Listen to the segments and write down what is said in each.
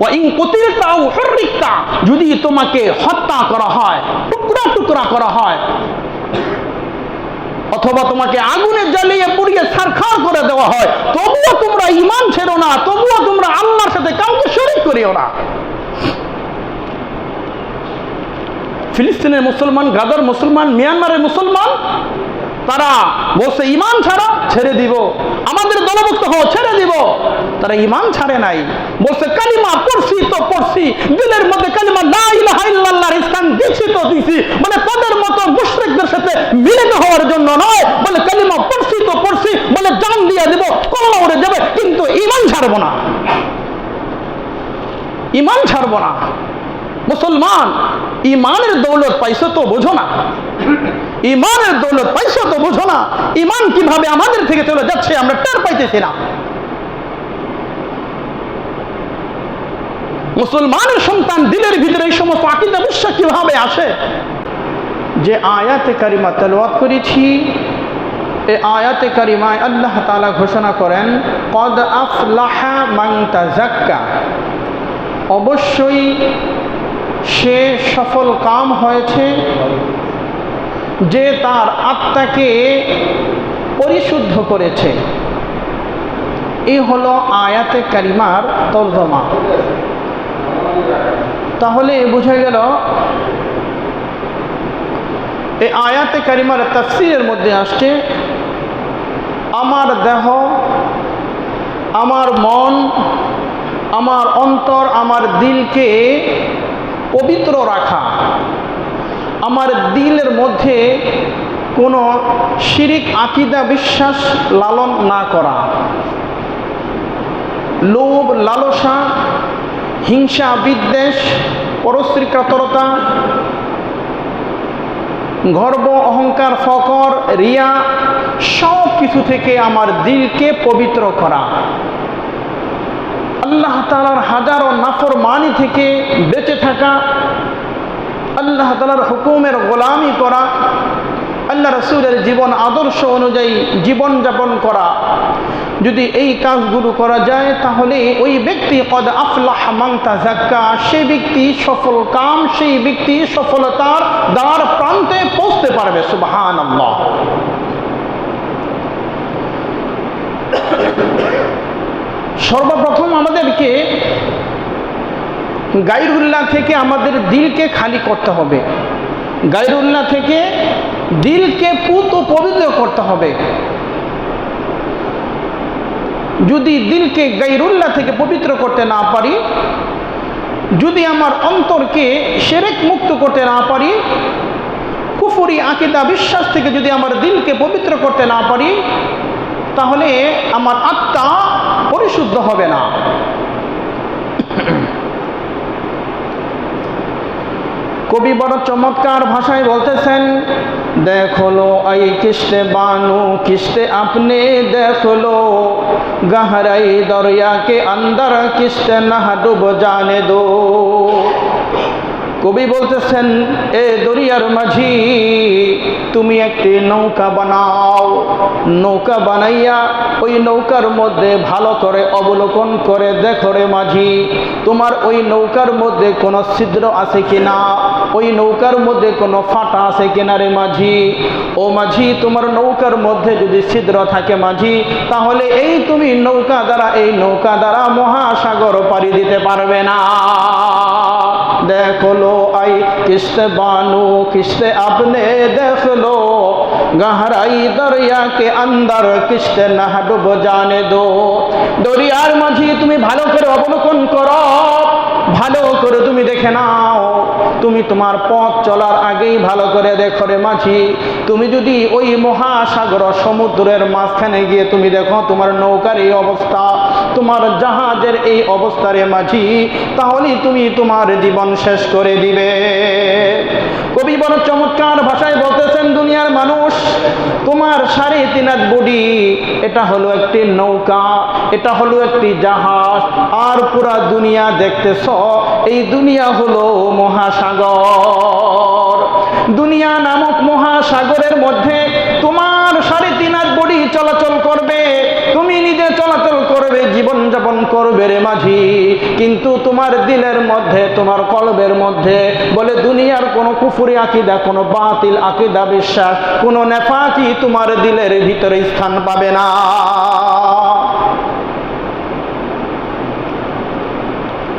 ওয়া ইন কুতিলতা আও হুররিকতা, যদি তোমাকে হত্যা করা হয়, টুকরা টুকরা করা হয়, অথবা তোমাকে আগুনে জ্বালিয়ে পুড়িয়ে ছারখার করে দেওয়া হয়, তবুও তোমরা ঈমান ছেড়ো না, তবুও তোমরা আল্লাহর সাথে কাউকে শরীক করিও না। ফিলিস্তিনের মুসলমান, গাজার মুসলমান, মিয়ানমারের মুসলমান, তারা বলছে ঈমান ছাড়া ছেড়ে দিব, আমাদের দলভুক্ত হও ছেড়ে দিব। তারা ঈমান ছাড়ে নাই, বলছে কালিমা পড়ছি তো পড়ছি, দিলের মধ্যে কালিমা লা ইলাহা ইল্লাল্লাহর স্থান দিছি তো দিছি, মানে তাদের মতো মুশরিকদের সাথে মিলিত হওয়ার জন্য নয়, বলে কালিমা পড়ছি তো পড়ছি, বলে জান দিয়ে দেব, কলমা উড়ে যাবে, কিন্তু ঈমান ছাড়বো না, ঈমান ছাড়বো না। মুসলমান, ঈমানের দৌলত পাইছো তো বোঝো না, ঈমানের দৌলত পাইছো তো বোঝো না, ঈমান কিভাবে আমাদের থেকে চলে যাচ্ছে আমরা টের পাইতেছি না। মুসলমানের সন্তান দিলের ভিতরে এই সমস্ত আকীদা বিশ্বাস কিভাবে আসে? যে আয়াতে কারিমা তেলাওয়াত করেছি, এই আয়াতে কারিমায় আল্লাহ তাআলা ঘোষণা করেন কদ আফলাহা মান তাযাক্কা, অবশ্যই সে সফল কাম হয়েছে যে তার আত্মাকে পরিশুদ্ধ করেছে। এই হলো আয়াতে কারিমার তরজমা। তাহলে বোঝা গেল এই আয়াতে কারিমার তাফসীরের মধ্যে আসছে আমার দেহ, আমার মন, আমার অন্তর, আমার দিলকে পবিত্র রাখা, আমার দিলের মধ্যে কোনো শিরিক আকীদা বিশ্বাস লালন না করা, লোভ লালসা, হিংসা বিদ্বেষ, পরশ্রী কাতরতা, গর্ব অহংকার ফকর রিয়া, সব কিছু থেকে আমার দিলকে পবিত্র করা, আল্লাহ তাআলার হাজারো নাফরমানি থেকে বেঁচে থাকা, আল্লাহ তাআলার হুকুমের গোলামি করা, আল্লাহ রাসূলের জীবন আদর্শ অনুযায়ী জীবন যাপন করা। যদি এই কাজগুলো করা যায় তাহলে ওই ব্যক্তি কদ আফলাহ মান তাযাক্কা, সেই ব্যক্তি সফল কাম, সেই ব্যক্তি সফলতার দ্বার প্রান্তে পৌঁছতে পারবে। সুবহানাল্লাহ। সর্বপ্রথম আমাদেরকে গায়রুল্লাহ থেকে আমাদের দিলকে খালি করতে হবে, গায়রুল্লাহ থেকে দিলকে পুত ও পবিত্র করতে হবে। যদি দিলকে গায়রুল্লাহ থেকে পবিত্র করতে না পারি, যদি আমার অন্তরকে শিরক মুক্ত করতে না পারি, কুফরি আকীদা বিশ্বাস থেকে যদি আমার দিলকে পবিত্র করতে না পারি, তাহলে আমার আত্মা পরিশুদ্ধ হবে না। কবি বড় চমৎকার ভাষায় বলতেছেন দেখো লো আই কিস্তে বানু কিস্তে আপনি দেখো লো গহরাই দরিয়া के अंदर किस्ते ना डूब जाने दो। কবি বলতেছেন এ দরিয়ার মাঝি তুমি একটি নৌকা বানাও, নৌকা বানাইয়া ওই নৌকার মধ্যে ভালো করে অবলোকন করে দেখো রে মাঝি, তোমার ওই নৌকার মধ্যে কোনো ছিদ্র আছে কিনা, ওই নৌকার মধ্যে কোনো ফাটা আছে কিনা রে মাঝি। ও মাঝি, তোমার নৌকার মধ্যে যদি ছিদ্র থাকে মাঝি, তাহলে এই তুমি নৌকা দ্বারা মহাসাগর পাড়ি দিতে পারবে না। দেখো লো आई किस्ते बानू किस्ते अपने देख लो गहराई दरिया के अंदर किस्ते ना डूब जाने दो। দরিয়ার মাঝি তুমি ভালো করে অবলোকন করো, ভালো করে তুমি দেখে নাও, তুমি তোমার পথ চলার আগেই ভালো করে দেখো রে মাঝি। তুমি যদি ওই মহাসাগর সমুদ্রের মাঝখানে গিয়ে তুমি দেখো তোমার নৌকার এই অবস্থা, তোমার জাহাজের এই অবস্থা রে মাঝি, তাহলে তুমি তোমার জীবন শেষ করে দিবে। কবি বড় চমৎকার ভাষায় বলতেছেন দুনিয়ার মানুষ, তোমার 3.5 হাত বডি এটা হলো একটি নৌকা, এটা হলো একটি জাহাজ, আর পুরা দুনিয়া দেখতেছ এই দুনিয়া হলো মহাসাগর। দুনিয়া নামক মহাসাগরের মধ্যে তোমার 3.5 হাত বডি চলাচল করবে, তুমি নিজে চলাচল করবে, জীবন জীবনযাপন করবে রে মাঝি, কিন্তু তোমার দিলের মধ্যে, তোমার কলবের মধ্যে বলে দুনিয়ার কোনো কুফরি আকীদা, কোনো বাতিল আকীদা বিশ্বাস, কোনো নেফাকি তোমার দিলের ভিতরে স্থান পাবে না।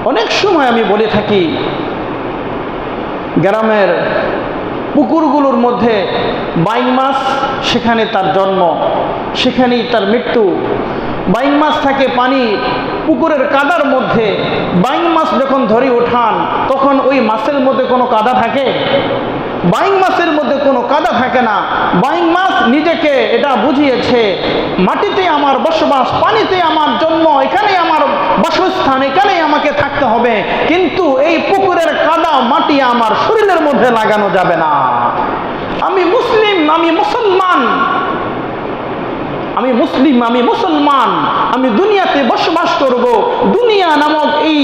অনেক সময় আমি বলে থাকি, গ্রামের পুকুরগুলোর মধ্যে বাইং মাছ, সেখানে তার জন্ম, সেখানেই তার মৃত্যু। বাইং মাছ থাকে পানি পুকুরের কাদার মধ্যে। বাইং মাছ যখন ধরে ওঠান তখন ওই মাছের মধ্যে কোনো কাদা থাকে? বাইং মাছের মধ্যে কোনো কাদা থাকে না। বাইং মাছ নিজেকে এটা বুঝিয়েছে, মাটিতে আমার বসবাস, পানিতে আমার জন্ম, এখানেই আমার বাসস্থান, এখানেই আমাকে থাকতে হবে, কিন্তু এই পুকুরের কাদা মাটি আমার শরীরের মধ্যে লাগানো যাবে না। আমি মুসলিম, আমি মুসলমান, আমি মুসলিম, আমি মুসলমান, আমি দুনিয়াতে বসবাস করব, দুনিয়া নামক এই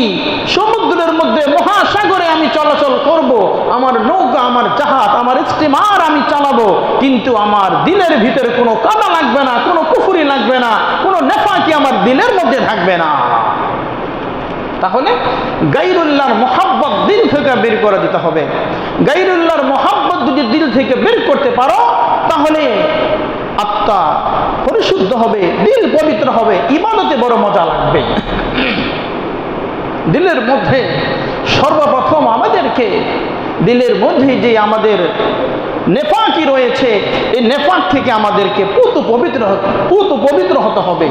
সমুদ্রের মধ্যে, মহাসাগরে আমি চলাচল করব, আমার নৌকা, আমার জাহাজ, আমার স্টিমার আমি চালাবো, কিন্তু আমার দিলের ভিতরে কোনো কাদা লাগবে না, কোনো কুফরি লাগবে না, কোনো নেফাকি আমার দিলের মধ্যে থাকবে না। তাহলে গায়রুল্লাহর মোহাব্বত দিল থেকে বের করে দিতে হবে। গায়রুল্লাহর মোহাব্বত যদি দিল থেকে বের করতে পারো, তাহলে আত্মা পরিশুদ্ধ হবে, দিল পবিত্র হবে, ইবাদতে বড় মজা লাগবে। দিলের মধ্যে সর্বপ্রথম আমাদেরকে, দিলের মধ্যে যে আমাদের নেফাকি রয়েছে, এই নেফাক থেকে আমাদেরকে পুত পবিত্র হতে হবে।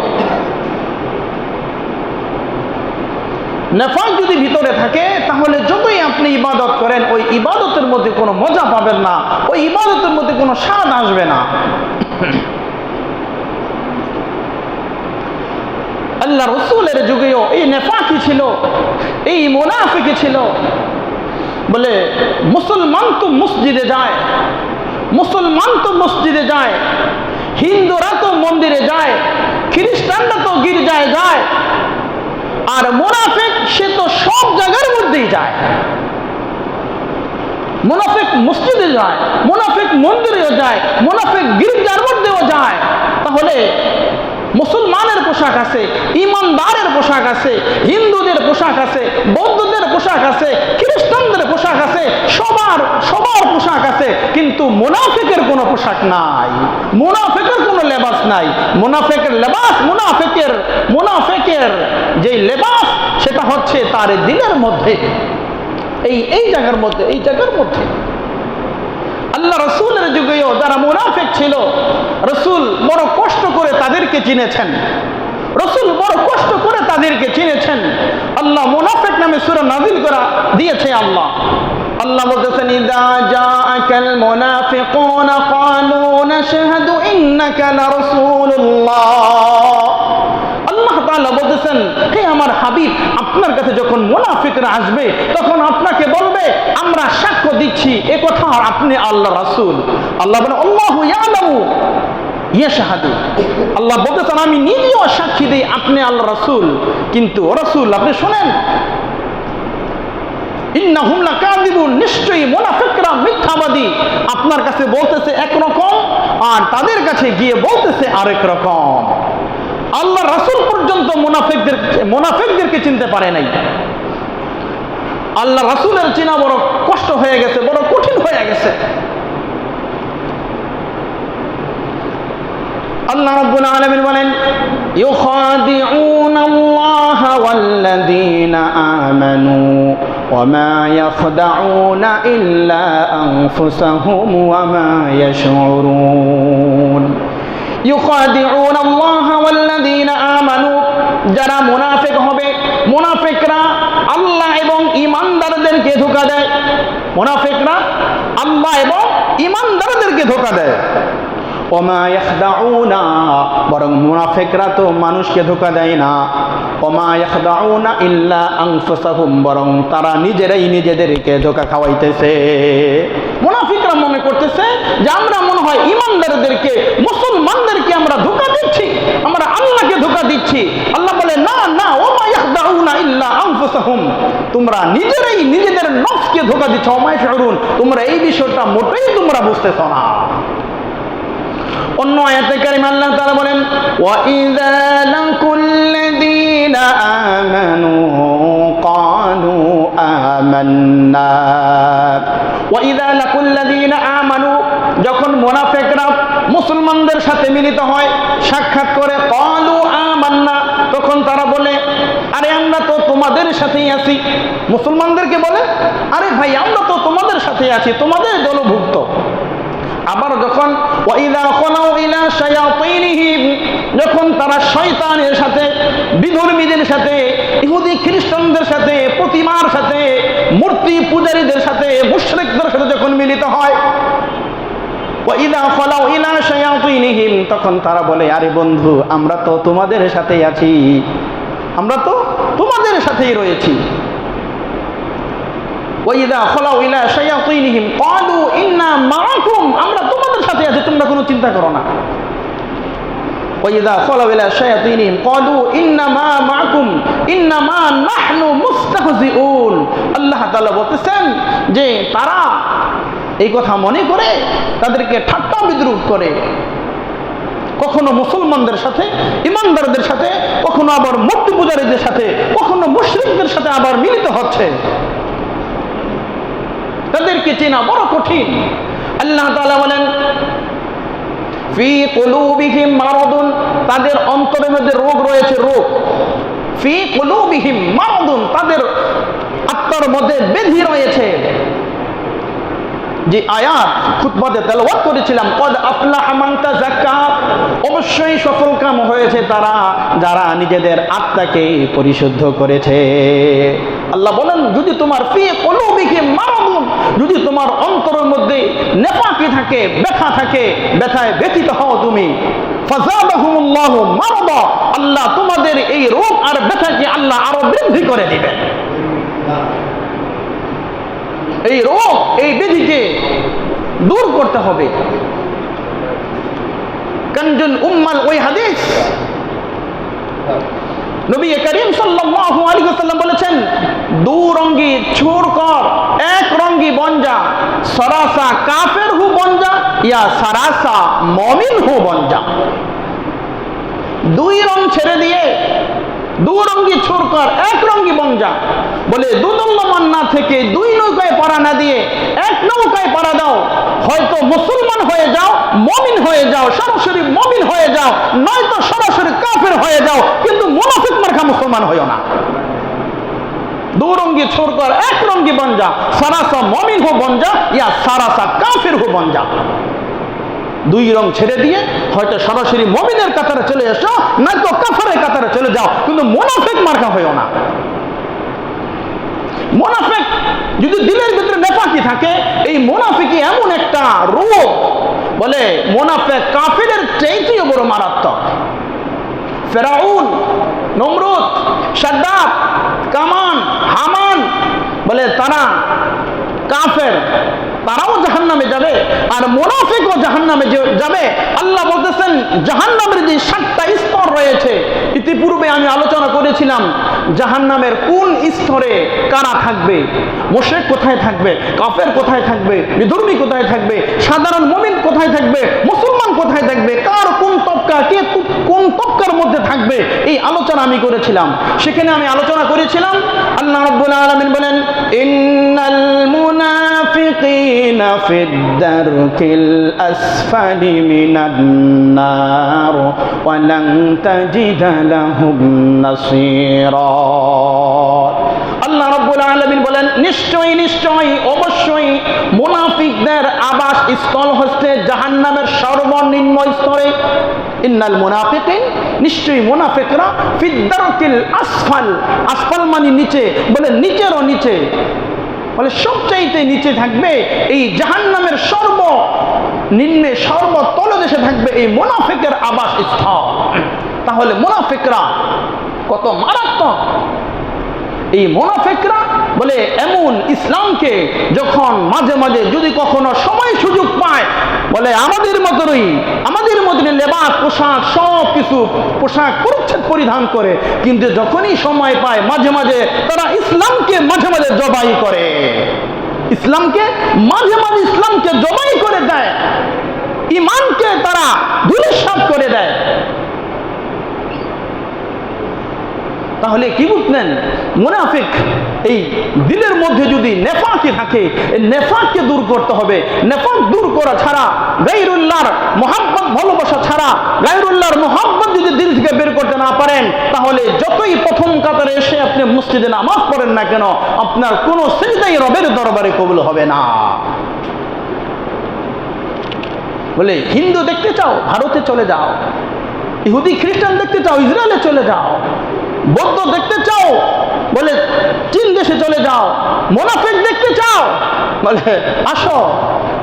নেফাক যদি ভিতরে থাকে, তাহলে যতই আপনি ইবাদত করেন, ওই ইবাদতের মধ্যে কোনো মজা পাবেন না, ওই ইবাদতের মধ্যে কোনো স্বাদ আসবে না। আল্লাহ রসুলের যুগেও এই নেফাকি ছিল, এই মুনাফিকি ছিল। বলে মুসলমান তো মসজিদে যায়, মুসলমান তো মসজিদে যায়, হিন্দুরা তো মন্দিরে যায়, খ্রিস্টানরা তো গির্জায় যায়, আর মুনাফিক সে তো সব জায়গার মধ্যেই যায়। মুনাফিক মসজিদে যায়, মুনাফিক মন্দিরেও যায়, মুনাফিক গির্জার মধ্যেও যায়। তাহলে মুসলমানের পোশাক আছে, ইমানদারের পোশাক আছে, হিন্দুদের পোশাক আছে, বৌদ্ধদের পোশাক আছে, খ্রিস্টানদের পোশাক আছে, সবার পোশাক আছে, কিন্তু মুনাফিকের কোনো পোশাক নাই, মুনাফিকের কোনো লেবাস নাই। মুনাফিকের লেবাস, মুনাফিকের যে লেবাস, সেটা হচ্ছে তার দিলের মধ্যে, এই জায়গার মধ্যে, এই জায়গার মধ্যে। আল্লাহ রসুলের যুগেও যারা মুনাফিক ছিল, রসুল বড় কষ্ট করে তাদেরকে চিনেছেন, রসুল বড় কষ্ট করে তাদেরকে চিনেছেন। আল্লাহ মুনাফিক নামে সূরা নাযিল করা দিয়েছে। আল্লাহ বলতেছেন, ইযা জাআকাল মুনাফিকুনা ক্বালু নাশহাদু ইন্নাকা লারাসূলুল্লাহ। আল্লাহ তাআলা বলতেছেন, হে আমার হাবিব, আপনার কাছে যখন মুনাফিকরা আসবে, তখন আপনাকে বলবে, আমরা সাক্ষ্য দিচ্ছি এ কথা আপনি আল্লাহ রাসূল। আল্লাহ বলেন, আল্লাহু ইয়ালামু ইয়াশহাদু। আল্লাহ বলতেছেন, আমি নিজেও সাক্ষী দিই আপনি আল্লাহ রাসূল, কিন্তু রাসূল আপনি শুনেন, ইন্নাহুম লাকাযিবুন, নিশ্চয়ই মুনাফিকরা মিথ্যাবাদী। আপনার কাছে বলতেছে একরকম, আর তাদের কাছে গিয়ে বলতেছে আরেক রকম। আল্লাহ রাসূল পর্যন্ত মুনাফিকদেরকে চিনতে পারে নাই। আল্লাহ রাসূলের চেনা বড় কষ্ট হয়ে গেছে, বড় কঠিন হয়ে গেছে। আল্লাহ রাব্বুল আলামিন বলেন, ইউখাদিউনাল্লাহা ওয়াল্লাযীনা আমানু ওয়া মা ইয়াখদাউনা ইল্লা আনফুসাহুম ওয়া মা ইয়াশউরুন। ইউখাদিউনাল্লাহা ওয়াল্লাযীনা আমানু, যারা মুনাফিক হবে, মুনাফিকরা আল্লাহ এবং ঈমানদারদেরকে ধোঁকা দেয়। মুনাফিকরা আল্লাহ এবং ঈমানদারদেরকে ধোঁকা দেয়। ওমা ইয়াখদাউনা, বরং মুনাফিকরা তো মানুষকে ধোঁকা দেয় না। ওমা ইয়াখদাউনা ইল্লা আনফুসাহুম, বরং তারা নিজেরাই নিজেদেরকে ধোঁকা খাওয়াইতেছে। মুনাফিকরা মনে করতেছে যে আমরা মনে হয় ঈমানদারদেরকে, মুসলমানদেরকে আমরা ধোঁকা দিচ্ছি, আমরা আল্লাহকে ধোঁকা দিচ্ছি। আল্লাহ বলে, না না, ওমা ইয়াখদাউনা ইল্লা আনফুসাহুম, তোমরা নিজেরাই নিজেদের নফসকে ধোঁকা দিচ্ছ। ওমা ইয়াশউরুন, তোমরা এই বিষয়টা মোটেই তোমরা বুঝতেছ না। অন্য আয়াতে কারিমা আল্লাহ তাআলা বলেন, ওয়া ইযা লাকুল্লাযীনা آمنوا قالوا آمنا وإذا لقوا الذين آمنوا যখন মুনাফিকরা মুসলমানদের সাথে মিলিত হয় সাক্ষাৎ করে قالوا آمنا তখন তারা বলে আরে আমরা তো তোমাদের সাথেই আছি মুসলমানদেরকে বলে আরে ভাই আমরা তো তোমাদের সাথেই আছি তোমাদের দলভুক্ত আবার যখন ওয়াইদা খালাউ ইলা শায়াতিনহিম যখন তারা শয়তানের সাথে বিধর্মীদের সাথে ইহুদি খ্রিস্টানদের সাথে প্রতিমার সাথে মূর্তি পূজারীদের সাথে মুশরিকদের সাথে যখন মিলিত হয় ওয়াইদা খালাউ ইলা শায়াতিনহিম তখন তারা বলে আরে বন্ধু আমরা তো তোমাদের সাথেই আছি আমরা তো তোমাদের সাথেই রয়েছি ওয়াইদা খালাউ ইলা শায়াতিনহিম ক্বালু ইন্না মাআকুম আমরা তোমাদের সাথে আছি তোমরা কোনো চিন্তা করো না ওয়াইদা খালাউ ইলা শায়াতিনহিম ক্বালু ইন্নামা মাআকুম ইন্নামা নাহনু মুস্তাহজিউন আল্লাহ তাআলা বলতেছেন যে তারা এই কথা মনে করে তাদেরকে ঠাট্টা বিদ্রুপ করে কখনো মুসলমানদের সাথে ইমানদারদের সাথে কখনো আবার মূর্তি পূজারীদের সাথে কখনো মুশরিকদের সাথে আবার মিলিত হচ্ছে তাদেরকে চেনা বড় কঠিন আল্লাহ তাআলা বলেন ফি কুলুবিহিম মারাদুন তাদের অন্তরের মধ্যে রোগ রয়েছে রোগ ফি কুলুবিহিম মারাদুন তাদের আত্মার মধ্যে ব্যাধি রয়েছে যে আয়াত খুতবাতে তেলাওয়াত করেছিলাম কদ আফলাহা মান তাযাক্কা অবশ্যই সফলকাম হয়েছে তারা যারা নিজেদের আত্মাকে পরিশুদ্ধ করেছে আল্লাহ বলেন যদি তোমার ফি কুলুবিহিম মারাদুন যদি তোমার অন্তরের মধ্যে নেফাকি থাকে ব্যথা থাকে ব্যথায় ব্যথিত হও তুমি ফাযাদাহুমুল্লাহু মারাদা আল্লাহ তোমাদের এই রোগ আর ব্যথাকে আল্লাহ আরো বৃদ্ধি করে দিবেন এই রোগ এই ব্যাধিকে দূর করতে হবে কানজুল উম্মাল ওই হাদিস নবী করিম সাল্লাল্লাহু আলাইহি ওয়াসাল্লাম বলেছেন দুরঙ্গি ছুর কর এক রঙ্গি বনজা সরাসা কাফের হু বনজা ইয়া সরাসা মুমিন হু বনজা দুই রং ছেড়ে দিয়ে দু রঙ্গি ছুর কর এক রঙ্গি বনজা বলে দুদুল্যমান না থেকে দুই নৌকায় পাড়া না দিয়ে এক নৌকায় পাড়া দাও হয়তো মুসলমান হয়ে যাও মুমিন হয়ে যাও সরাসরি মুমিন হয়ে যাও নয়তো সরাসরি কাফের হয়ে যাও কিন্তু মুনাফিক মার্কা মুসলমান হয়ো না দু রঙ্গি ছুর কর এক রঙ্গি বনজা সরাসা মুমিন হো বনজা ইয়া সরাসা কাফের হো বনজা দুই রং ছেড়ে দিয়ে হয়তো সরাসরি মুমিনের কাতারে চলে এসো নয়তো কাফেরের কাতারে চলে যাও কিন্তু মুনাফিক মার্কা হয়ো না মুনাফিক যদি দিলের ভিতরে নেফাকি থাকে এই মুনাফিকি এমন একটা রোগ বলে মুনাফিক কাফিরের চাইতেও বড় মারাত্মক ফেরাউন নমরুদ সাদ্দাত কামান হামান বলে তারা কাফের তারাও জাহান্নামে যাবে আর মুনাফিকও জাহান্নামে যাবে আল্লাহ বলতেছেন জাহান্নামের যে 7টা স্তর রয়েছে ইতিপূর্বে আমি আলোচনা করেছিলাম জাহান্নামের কোন স্তরে কারা থাকবে মুশরিক কোথায় থাকবে কাফের কোথায় থাকবে বিধর্মী কোথায় থাকবে সাধারণ মুমিন কোথায় থাকবে মুসলমান কোথায় থাকবে কার কোন তবকা কে কোন তবকার মধ্যে থাকবে এই আলোচনা আমি করেছিলাম সেখানে আমি আলোচনা করেছিলাম আল্লাহ রাব্বুল আলামিন বলেন ইন্নাল মুনাফিকিনা ফিদ দারকিল আসফালি মিনান নার ওয়া লান তাজিদা লাহুম নাসীরা আল্লাহ রাব্বুল আলামিন বলেন নিশ্চয়ই অবশ্যই মুনাফিকদের আবাস স্থল হচ্ছে জাহান্নামের সর্বনিম্ন স্তরে ইন্নাল মুনাফিকিন নিশ্চয়ই মুনাফিকরা ফিদ দারকিল আসফাল আসফাল মানে নিচে বলে নিচেরও নিচে বলে সবচাইতে নিচে থাকবে এই জাহান্নামের সর্বনিম্নে সর্বতলদেশে থাকবে এই মুনাফিকের আবাস স্থল তাহলে মুনাফিকরা কত মারাত্মক এই মুনাফিকরা বলে এমন ইসলামকে যখন মাঝে মাঝে যদি কখনো সময় সুযোগ পায় বলে আমাদের মতনই লেবাস পোশাক সব কিছু পোশাক পরিচ্ছদ পরিধান করে কিন্তু যখনই সময় পায় মাঝে মাঝে তারা ইসলামকে মাঝে মাঝে জবাই করে ইসলামকে জবাই করে দেয় ঈমানকে তারা ধূলিসাৎ করে দেয় তাহলে কি বুঝলেন? মুনাফিক এই দিলের মধ্যে যদি নেফাকি থাকে, এই নেফাককে দূর করতে হবে। নেফাক দূর করা ছাড়া, গায়রুল্লাহর মহব্বত ভালোবাসা ছাড়া, গায়রুল্লাহর মহব্বত যদি দিল থেকে বের করতে না পারেন, তাহলে যতই প্রথম কাতারে এসে আপনি মসজিদে নামাজ পড়েন না কেন, আপনার কোনো সিজদাই রবের দরবারে কবুল হবে না। বলে হিন্দু দেখতে চাও, ভারতে চলে যাও। ইহুদি খ্রিস্টান দেখতে চাও, ইসরায়েলে চলে যাও। বৌদ্ধ দেখতে চাও, বলে চীন দেশে চলে যাও। মুনাফিক দেখতে চাও, বলে আসো,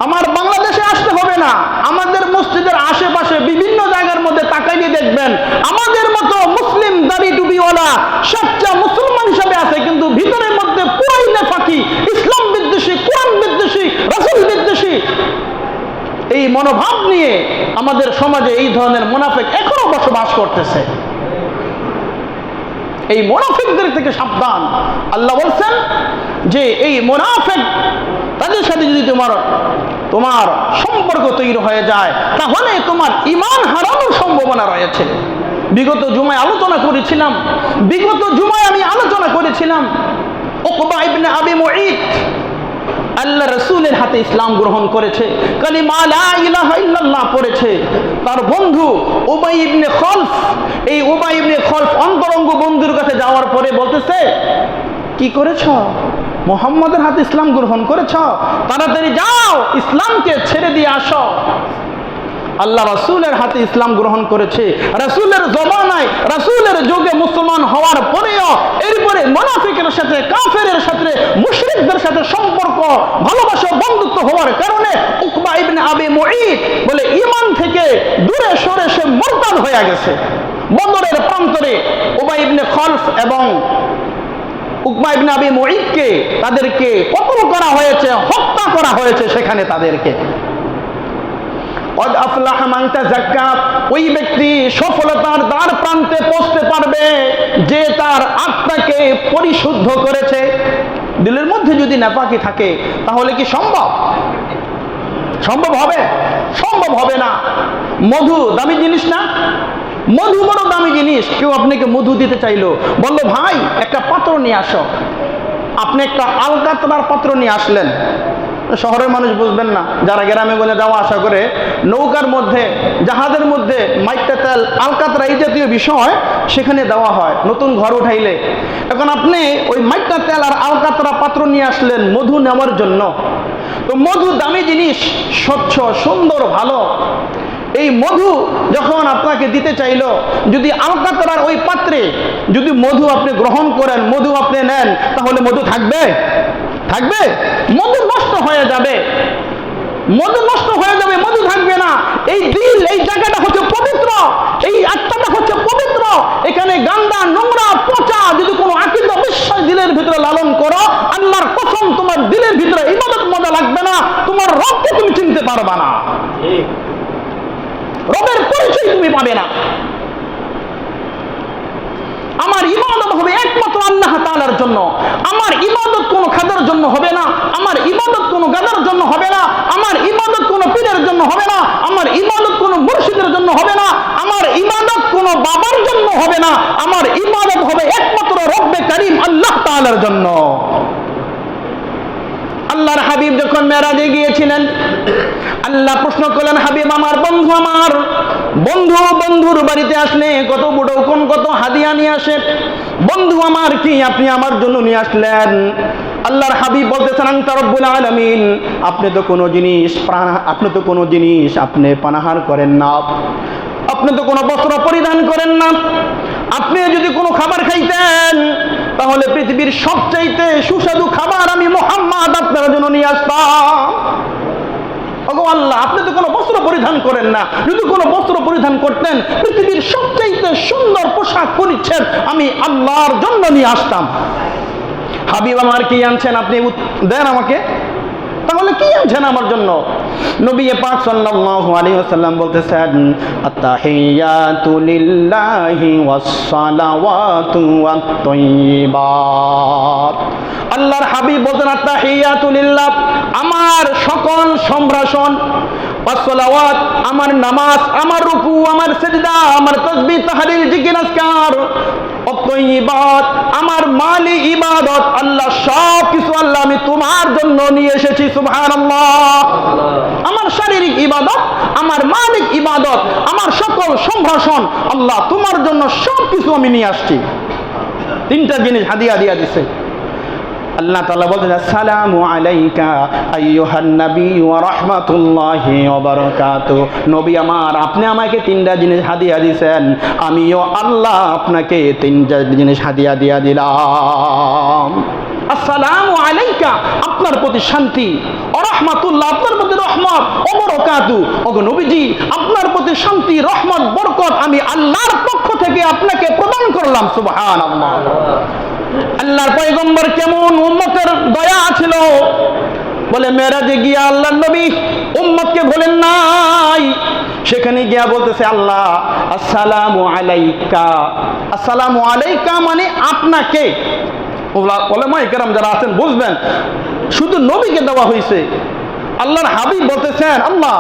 আমার বাংলাদেশে আসতে হবে না, আমাদের মসজিদের আশেপাশে বিভিন্ন জায়গার মধ্যে তাকাইলে দেখবেন আমাদের মতো মুসলিম দাড়ি টুপিওয়ালা সচ্চা মুসলমান হিসাবে আছে, কিন্তু ভিতরের মধ্যে পুরাই নেফাকি, ইসলাম বিদ্বেষী, কোরআন বিদ্বেষী, রাসূল বিদ্বেষী। এই মনোভাব নিয়ে আমাদের সমাজে এই ধরনের মুনাফিক এখনো বসবাস করতেছে। এই মুনাফিকদের থেকে সাবধান। আল্লাহ বলছেন যে এই মুনাফিক তাদের সাথে যদি তোমার সম্পর্ক তৈরি হয়ে যায়, তাহলে তোমার ঈমান হারানোর সম্ভাবনা রয়েছে। বিগত জুমায় আলোচনা করেছিলাম উকবা ইবনে আবি মুঈত আল্লাহ রাসূলের হাতে ইসলাম গ্রহণ করেছে, কালিমা লা ইলাহা ইল্লাল্লাহ পড়েছে। তার বন্ধু উবাই ইবনে খলফ, এই উবাই ইবনে খলফ অন্তরঙ্গ বন্ধুর কাছে যাওয়ার পরে বলতেছে, কি করেছ? মুহাম্মাদের হাতে ইসলাম গ্রহণ করেছ, তাড়াতাড়ি যাও ইসলামকে ছেড়ে দিয়ে আসো। আল্লাহ রাসূলের হাতে ইসলাম গ্রহণ করেছে, রাসূলের জমানায়, রাসূলের যুগে মুসলমান হওয়ার পরেও এরপরে মুনাফিকের সাথে, কাফেরের সাথে, মুশরিকদের সাথে সম্পর্ক, ভালোবাসা, বন্ধুত্ব হওয়ার কারণে উকবা ইবনে আবি মুঈত বলে ঈমান থেকে দূরে সরে সে মুরতাদ হয়ে গেছে। বদরের প্রান্তরে উবাই ইবনে খলফ এবং উকবা ইবনে আবি মুঈতকে তাদেরকে কতল করা হয়েছে, হত্যা করা হয়েছে সেখানে তাদেরকে। ওই ব্যক্তি সফলতার দ্বার প্রান্তে পৌঁছতে পারবে যে তার আত্মাকে পরিশুদ্ধ করেছে। দিলের মধ্যে যদি নেফাকি থাকে তাহলে কি সম্ভব হবে? সম্ভব হবে না। মধু দামি জিনিস না? মধু বড় দামি জিনিস। কেউ আপনাকে মধু দিতে চাইলো, বললো ভাই একটা পাত্র নিয়ে আসো। আপনি একটা আলকাতরার পাত্র নিয়ে আসলেন। শহরের মানুষ বুঝবেন না, যারা গ্রামে গঞ্জে যাওয়া আসা করে, নৌকার মধ্যে, জাহাজের মধ্যে মাইকা তেল, আলকাতরা এই জাতীয় বিষয় সেখানে দেওয়া হয় নতুন ঘর উঠাইলে। এখন আপনি ওই মাইকা তেল আর আলকাতরা পাত্র নিয়ে আসলেন মধু নেওয়ার জন্য। তো মধু দামি জিনিস, স্বচ্ছ, সুন্দর, ভালো। এই মধু যখন আপনাকে দিতে চাইলো, যদি আলকাতরার ওই পাত্রে যদি মধু আপনি গ্রহণ করেন, মধু আপনি নেন, তাহলে মধু থাকবে? মধু নষ্ট হয়ে যাবে, মধু থাকবে না। এই দিল, এই জায়গাটা হচ্ছে পবিত্র, এই আত্মাটা হচ্ছে পবিত্র। এখানে গান্দা, নোংরা, পচা যদি কোনো আকীদা, বিশ্বাস দিলের ভিতরে লালন করো, আল্লাহর কসম তোমার দিলের ভিতরে ইবাদত মজা লাগবে না, তোমার রবকে তুমি চিনতে পারবা না, রবের পরিচয় তুমি পাবে না। আমার ইবাদত হবে একমাত্র আল্লাহ তাআলার জন্য। আমার ইবাদত কোনো খাদার জন্য হবে না, আমার ইবাদত কোনো গাদার জন্য হবে না, আমার ইবাদত কোনো পীরের জন্য হবে না, আমার ইবাদত কোনো মুর্শিদের জন্য হবে না, আমার ইবাদত কোনো বাবার জন্য হবে না। আমার ইবাদত হবে একমাত্র রব্বে কারীম আল্লাহ তাআলার জন্য। আল্লাহর হাবিব যখন মেরাজে গিয়েছিলেন, আল্লাহ প্রশ্ন করলেন, হাবিব আমার, বন্ধুর বাড়িতে আসলে কত বড় কত হাদিয়া নিয়ে আসে। বন্ধু আমার কি আপনি আমার জন্য নিয়ে আসলেন? আল্লাহর হাবিব বলতেছেন, আনতা রব্বুল আলামিন, আপনি তো কোনো জিনিস আপনি পানাহার করেন না, আপনি তো কোনো বস্ত্র পরিধান করেন না। আপনি যদি কোনো খাবার খাইতেন তাহলে পৃথিবীর সবচাইতে সুস্বাদু খাবার আমি মুহাম্মদ আপনার জন্য নিয়ে আসতাম। ওগো আল্লাহ, আপনি তো কোনো বস্ত্র পরিধান করেন না, যদি কোনো বস্ত্র পরিধান করতেন পৃথিবীর সবচাইতে সুন্দর পোশাক পরিচ্ছদ আমি আল্লাহর জন্য নিয়ে আসতাম। হাবিব আমার কি আনছেন আপনি দেন আমাকে, তাহলে কি আনছেন আমার জন্য? নবী পাক সাল্লাল্লাহু আলাইহি ওয়াসাল্লাম বলতেছেন, আত-তাহিয়াতু লিল্লাহি ওয়াস-সালাওয়াতু ওয়াত-তাইয়্যিবাত। আল্লাহর হাবিব বলেন, আত-তাহিয়াতু লিল্লাহ, আমার সকল সম্ভাষণ, ওয়াস-সালাওয়াত, আমার নামাজ, আমার রুকু, আমার সিজদা, আমার তাসবিহ, তাহলিল, জিকির, আজকার, অত্তয়িবাত, আমার মালি ইবাদত, আল্লাহ সব কিছু আল্লাহ আমি তোমার জন্য নিয়ে এসেছি। সুবহানাল্লাহ। আমার শারীরিক ইবাদত, আমার মালিক ইবাদত, আমার সকল সম্ভাষণ আল্লাহ তোমার জন্য সব কিছু আমি নিয়ে আসছি। তিনটা জিনিস হাদিয়া দিয়া দিছে। আল্লাহ তাআলা বলেন, আসসালামু আলাইকা আইয়ুহান নবী ওয়া রাহমাতুল্লাহি ওয়া বারাকাতুহু। নবী আমার, আপনি আমাকে তিনটা জিনিস হাদিয়া দিয়েছেন, আমিও আল্লাহ আপনাকে তিনটা জিনিস হাদিয়া দিয়া দিলাম। আসসালামু আলাইকা, আপনার প্রতি শান্তি, ওয়া রাহমাতুল্লাহ, আপনার প্রতি রহমত, ওয়া বারাকাতুহু, ওগো নবীজি আপনার প্রতি শান্তি, রহমত, বরকত আমি আল্লাহর পক্ষ থেকে আপনাকে প্রদান করলাম। সুবহানাল্লাহ। আল্লাহর পয়গম্বর কেমন উম্মতের দয়া ছিল, বলে মেরাজে গিয়া আল্লাহর নবী উম্মতকে বলেন নাই, সেখানে গিয়া বলতেছে আল্লাহ আসসালামু আলাইকা। আসসালামু আলাইকা মানে আপনাকে। উলামায়ে কেরাম যারা আছেন বুঝবেন, শুধু নবীকে দেওয়া হয়েছে। আল্লাহর হাবিব বলতেছেন, আল্লাহ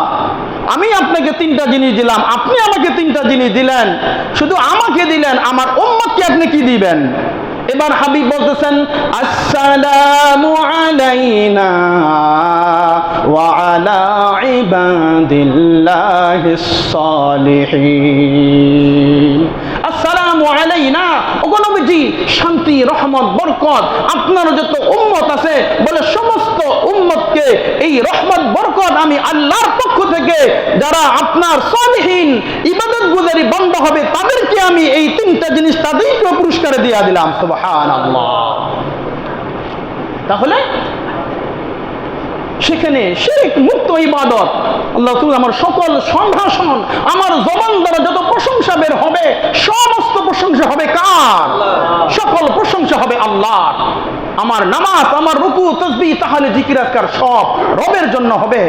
আমি আপনাকে তিনটা জিনিস দিলাম, আপনি আমাকে তিনটা জিনিস দিলেন, শুধু আমাকে দিলেন, আমার উম্মতকে আপনি কি দিবেন? এবার হাবিব বলতেছেন, আসসালামু আলাইনা ওয়া আলা ইবাদিল্লাহিস সালিহিন। আসসালামু আলাইনা, ওগো নবীজি শান্তি, রহমত, বরকত আপনার যত উম্মত আছে, বলে সমস্ত উম্মতকে এই রহমত বরকত আমি আল্লাহর পক্ষ থেকে যারা আপনার সালিহিন ইবাদত গুজারি বন্ধ হবে তাদেরকে আমি এই তিনটা জিনিস তাদেরকে পুরস্কারে দিয়ে দিলাম। সুবহানাল্লাহ। তাহলে সেখানে শিরক মুক্ত ইবাদত, আল্লাহ তুমি আমার সকল সম্ভাষণ, আমার জবান দ্বারা যত প্রশংসা বের হবে সমস্ত প্রশংসা হবে কার? সকল প্রশংসা হবে আল্লাহর। আমার নামাজ, আমার রুকু, তাসবিহ, তাহলে জিকির আজকার সব রবের জন্য হবে।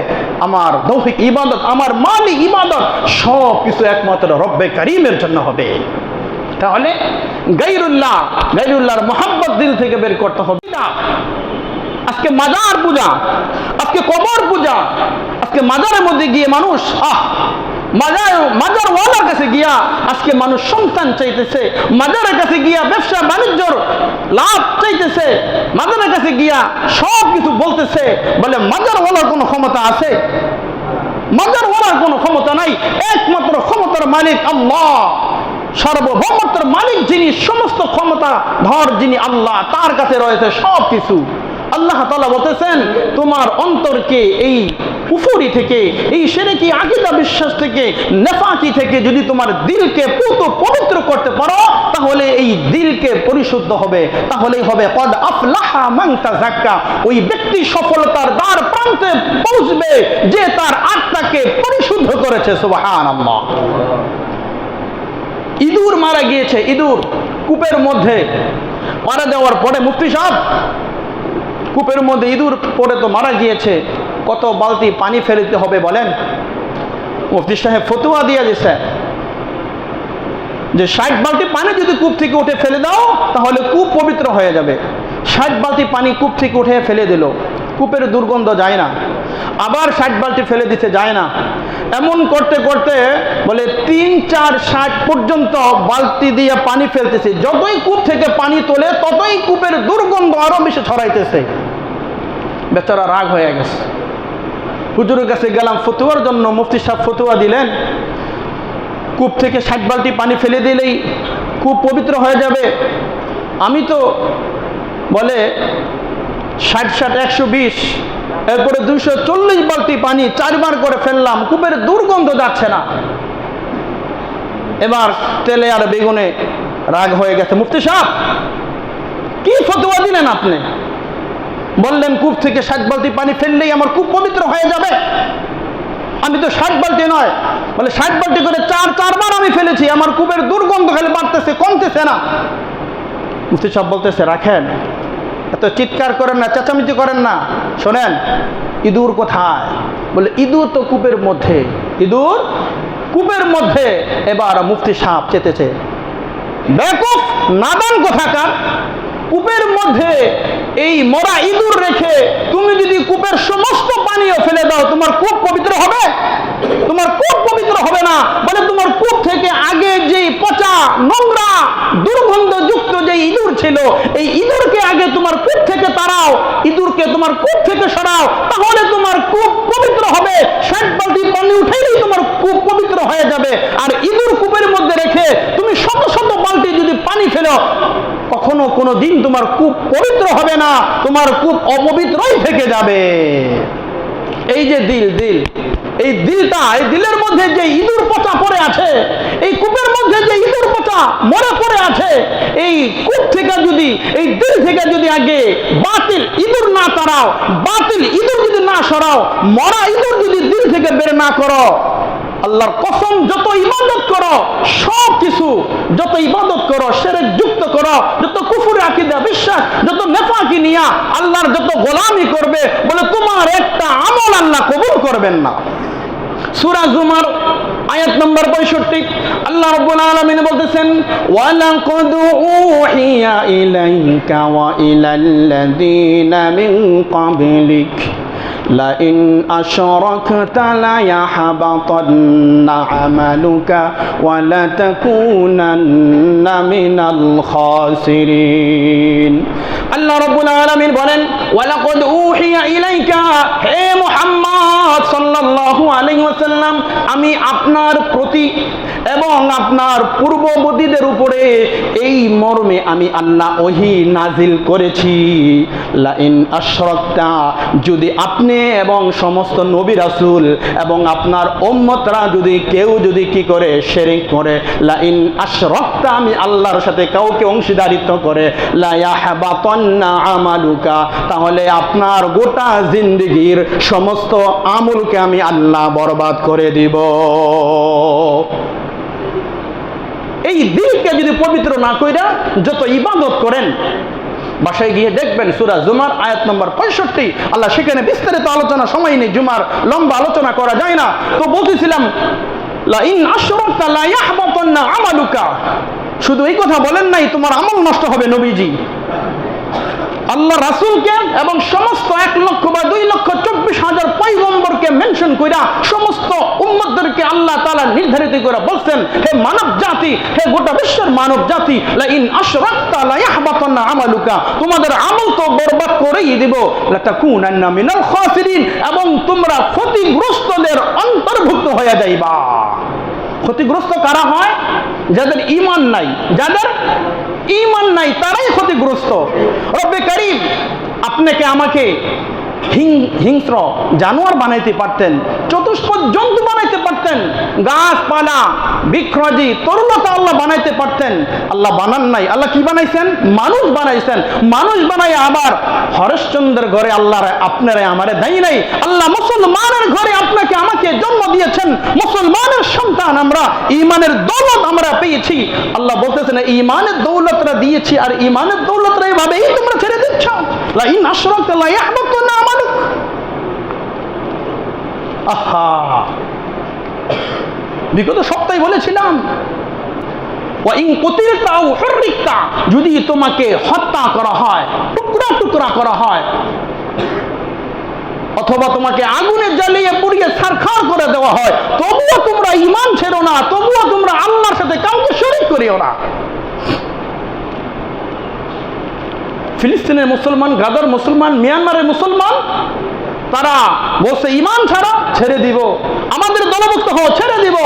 আমার দৌহিক ইবাদত, আমার মালি ইবাদত সব কিছু একমাত্র রব্বে কারীমের জন্য হবে। তাহলে গায়রুল্লাহর মোহাব্বত দিল থেকে বের করতে হবে। আজকে মাজার পূজা, আজকে কবর পূজা, আজকে মাজারের মধ্যে গিয়ে মানুষ মাজারওয়ালার কাছে গিয়া আজকে মানুষ সন্তান চাইতেছে, মাজারের কাছে গিয়া ব্যবসা বাণিজ্যর লাভ চাইতেছে, মাজারের কাছে গিয়া সব কিছু বলতেছে। বলে মাজারওয়ালার কোনো ক্ষমতা আছে? মাজারওয়ালার কোনো ক্ষমতা নাই। একমাত্র ক্ষমতার মালিক আল্লাহ, সার্বভৌমত্বের মালিক যিনি, সমস্ত ক্ষমতা ধর যিনি আল্লাহ, তার কাছে রয়েছে সব কিছু। আল্লাহ তাআলা বলতেছেন, তোমার অন্তরকে এই কুফরি থেকে, এই শিরকি আকীদা বিশ্বাস থেকে, নেফাকি থেকে যদি তোমার দিলকে পবিত্র করতে পারো, তাহলে এই দিলকে পরিশুদ্ধ হবে, তাহলেই হবে কদ আফলাহা মান তাযাক্কা। ওই ব্যক্তি সফলতার দ্বার প্রান্তে পৌঁছবে যে তার আত্মাকে পরিশুদ্ধ করেছে। সুবহানাল্লাহ। ইঁদুর মারা গিয়েছে, ইঁদুর কূপের মধ্যে মারা যাওয়ার পরে মুফতি সাহেব, কূপের মধ্যে ইঁদুর পড়ে তো মারা গিয়েছে, কত বালতি পানি ফেলে দিতে হবে বলেন? মুফতি সাহেব ফতোয়া দিয়ে দিয়েছে যে 60 বালতি পানি যদি কূপ থেকে উঠে ফেলে দাও তাহলে কূপ পবিত্র হয়ে যাবে। 60 বালতি পানি কূপ থেকে উঠে ফেলে দিল, কূপের দুর্গন্ধ যায় না। আবার 60 বালতি ফেলে দিতে যায় না। এমন করতে করতে বলে 3, 4, 60 পর্যন্ত বালতি দিয়ে পানি ফেলতেছে। যতই কূপ থেকে পানি তোলে ততই কূপের দুর্গন্ধ আরো বেশি ছড়াইতেছে। বেচারা রাগ হয়ে গেছে। হুজুরের কাছে গেলাম ফতোয়ার জন্য। মুফতি সাহেব ফতোয়া দিলেন, কূপ থেকে 60 বালতি পানি ফেলে দিলেই কূপ পবিত্র হয়ে যাবে। আমি তো বলে 60, 120, এরপরে 240 বালতি পানি 4 বার করে ফেললাম, কূপের দুর্গন্ধ যাচ্ছে না। এবার তেলে আর বেগুনে রাগ হয়ে গেছে। মুফতি সাহেব কি ফতোয়া দিলেন আপনি? বললেন কূপ থেকে 60 বালতি পানি ফেললেই আমার কূপ পবিত্র হয়ে যাবে। আমি তো 60 বালতি নয়, বলে 60 বালতি করে 4 বার আমি ফেলেছি, আমার কূপের দুর্গন্ধ খালি বাড়তেছে, কমতেছে না। মুফতি সাহেব বলতেছে, রাখেন, এত চিৎকার করেন না, চেঁচামেচি করেন না। শোনেন, ইঁদুর কোথায়? বলে ইঁদুর তো কূপের মধ্যে। ইঁদুর কূপের মধ্যে। এবার মুফতি সাহেব চেতেছে, বেকুফ নাদান কোথাকার, কূপের মধ্যে এই মরা ইঁদুর রেখে তুমি যদি কূপের সমস্ত পানিও ফেলে দাও তোমার কূপ পবিত্র হবে? তোমার কূপ পবিত্র হবে না। বলে তোমার কূপ থেকে আগে যে পচা নোংরা দুর্গন্ধযুক্ত যে ইঁদুর ছিল, এই ইঁদুরকে আগে তোমার কূপ থেকে তাড়াও, ইঁদুরকে তোমার কূপ থেকে সরাও, তাহলে তোমার কূপ পবিত্র হবে। 60 বালতি পানি উঠাইলেই তোমার কূপ পবিত্র হয়ে যাবে। আর ইঁদুর কূপের মধ্যে রেখে তুমি শত শত বালতি যদি পানি ফেলো, কখনো কোনো দিন তোমার কূপ পবিত্র হবে না, তোমার কূপ অপবিত্রই থেকে যাবে। এই যে দিল, এই দিলটা, এই দিলের মধ্যে যে ইঁদুর পচা পড়ে আছে, এই কূপের মধ্যে যে ইঁদুর পচা মরে পড়ে আছে, এই কূপ থেকে যদি, এই দিল থেকে যদি আগে বাতিল ইঁদুর না তাড়াও, বাতিল ইঁদুর যদি না সরাও, মরা ইঁদুর যদি দিল থেকে বের না করো, আল্লাহর কসম যত ইবাদত করো, সব কিছু যত ইবাদত করো, শিরক যুক্ত করো, যত কুফর আকীদা বিশ্বাস, যত নেফাকি নিয়া আল্লাহর যত গোলামি করবে, বলে তোমার একটা আমল আল্লাহ কবুল করবেন না। সূরা জুমার আয়াত নম্বর 65 আল্লাহ রাব্বুল আলামিন বলতেছেন, ওয়ালাকাদ উহিয়া ইলাইকা ওয়া ইলাল্লাযীনা মিন ক্বাবলিক লাইন আশরাকতা লায়াহবাতান্না আমালুকা ওয়া লাতাকুনান্না মিনাল খাসিরিন। আল্লাহ রাব্বুল আলামিন বলেন, ওয়ালাকাদ উহিয়া ইলাইকা, হে মুহাম্মদ সাল্লাল্লাহু আলাইহি ওয়াসাল্লাম, আমি আপনার প্রতি এবং আপনার পূর্ববর্তীদের উপরে এই মর্মে আমি আল্লাহ ওহী নাজিল করেছি, লাইন আশরাকতা, যদি আপনি এবং সমস্ত নবী রাসূল এবং আপনার উম্মতরা যদি কেউ যদি কি করে শিরক করে, লাইন আশরাকতা, আমি আল্লাহর সাথে কাউকে অংশীদারিত্ব করে, লা ইয়াহবাতান্না আমালুকা, তাহলে আপনার গোটা জিন্দেগীর সমস্ত আমলকে আমি আল্লাহ বরবাদ করে দিব। এই দিলকে যদি পবিত্র না কইরা যত ইবাদত করেন, বাসায় গিয়ে দেখবেন সূরা জুমার আয়াত নম্বর 65 আল্লাহ সেখানে বিস্তারিত আলোচনা, সময় নেই, জুমার লম্বা আলোচনা করা যায় না। তো বলতেছিলাম, লা ইন আশরাকতা লা ইয়াহবাতান্না আমালুকা, শুধু এই কথা বলেন নাই তোমার আমল নষ্ট হবে। নবীজি আল্লাহ রাসূলকে এবং সমস্ত 1,00,000 বা 2,24,000 পয়গম্বরকে মেনশন কইরা সমস্ত উম্মতদেরকে আল্লাহ তাআলা নির্ধারিত করে বলছেন, হে মানব জাতি, হে গোটা বিশ্বের মানব জাতি, লা ইন আশরাকতা লা ইয়াহবাতান্না আমালুকা, তোমাদের আমল তো বরবাদ করেই দিব, লা তাকুনান্না মিনাল খাসিরিন, এবং তোমরা ক্ষতিগ্রস্তদের অন্তর্ভুক্ত হয়ে যাইবা। ক্ষতিগ্রস্ত কারা হয়? যাদের ঈমান নাই, যাদের ঈমান নাই তারাই ক্ষতিগ্রস্ত। রব্বে কারীম আপনাকে আমাকে হিংস্র জানোয়ার বানাইতে পারতেন, চতুষ্পদ জন্তু বানাইতে পারতেন, গাছপালা বৃক্ষরাজি তরুলতা আল্লাহ বানাইতে পারতেন। আল্লাহ বানান নাই, আল্লাহ কি বানাইছেন? মানুষ বানাইছেন। মানুষ বানাই আবার হরিশ্চন্দ্রের ঘরে আল্লাহ আপনারা আমারে দেয় নাই। আল্লাহ মুসলমানের ঘরে আপনাকে আমাকে জন্ম দিয়েছেন, মুসলমানের সন্তান আমরা, ঈমানের দৌলত আমরা পেয়েছি। আল্লাহ বলতেছেন ঈমানের দৌলতরা দিয়েছি, আর ঈমানের দৌলতরা এইভাবেই তোমরা ছেড়ে দিচ্ছ। লা ইন আশরাকতা লা ইয়াহবাতান্না আমালুক। আহা, বিগত সপ্তাহে বলেছিলাম, ওয়া ইন কুতিলতা আও হুররিকতা, যদি তোমাকে হত্যা করা হয়, টুকরা টুকরা করা হয়, অথবা তোমাকে আগুনে জ্বালিয়ে পুড়িয়ে ছারখার করে দেওয়া হয়, তবুও তোমরা ঈমান ছেড়ো না, তবুও তোমরা আল্লাহর সাথে কাউকে শরীক করিও না। ফিলিস্তিনের মুসলমান, গাজার মুসলমান, মিয়ানমারের মুসলমান, তারা বলছে ঈমান ছাড়া ছেড়ে দিব, আমাদের দলভুক্ত হও ছেড়ে দিব।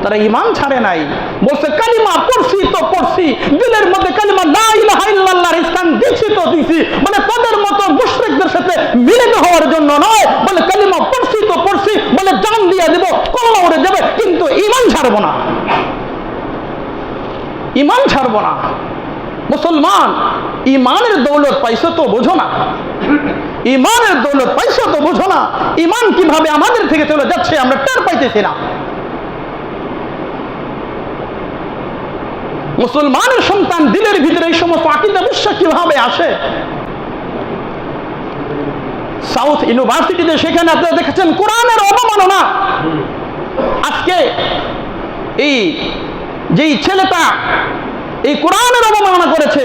তারা ঈমান ছাড়ে নাই, বলছে কালিমা পড়ছি তো পড়ছি, দিলের মধ্যে কালিমা লা ইলাহা ইল্লাল্লাহর স্থান দিছি তো দিছি, মানে তাদের মতো মুশরিকদের সাথে মিলিত হওয়ার জন্য নয়, বলে কালিমা পড়ছি তো পড়ছি, বলে জান দিয়ে দেব, কলমা উড়ে যাবে, কিন্তু ঈমান ছাড়বো না, ঈমান ছাড়বো না। মুসলমান, ঈমানের দৌলত পাইছো তো বোঝো না, ঈমানের দৌলত পাইছো তো বোঝো না, ঈমান কিভাবে আমাদের থেকে চলে যাচ্ছে আমরা টের পাইতেছি না। মুসলমানের সন্তান দিলের ভিতরে এই সমস্ত আকীদা বিশ্বাস কিভাবে আসে? সাউথ ইউনিভার্সিটিতে সেখানে আপনারা দেখেছেন কোরআনের অবমাননা। আজকে এই যেই ছেলেটা এই কোরআনের অবমাননা করেছে,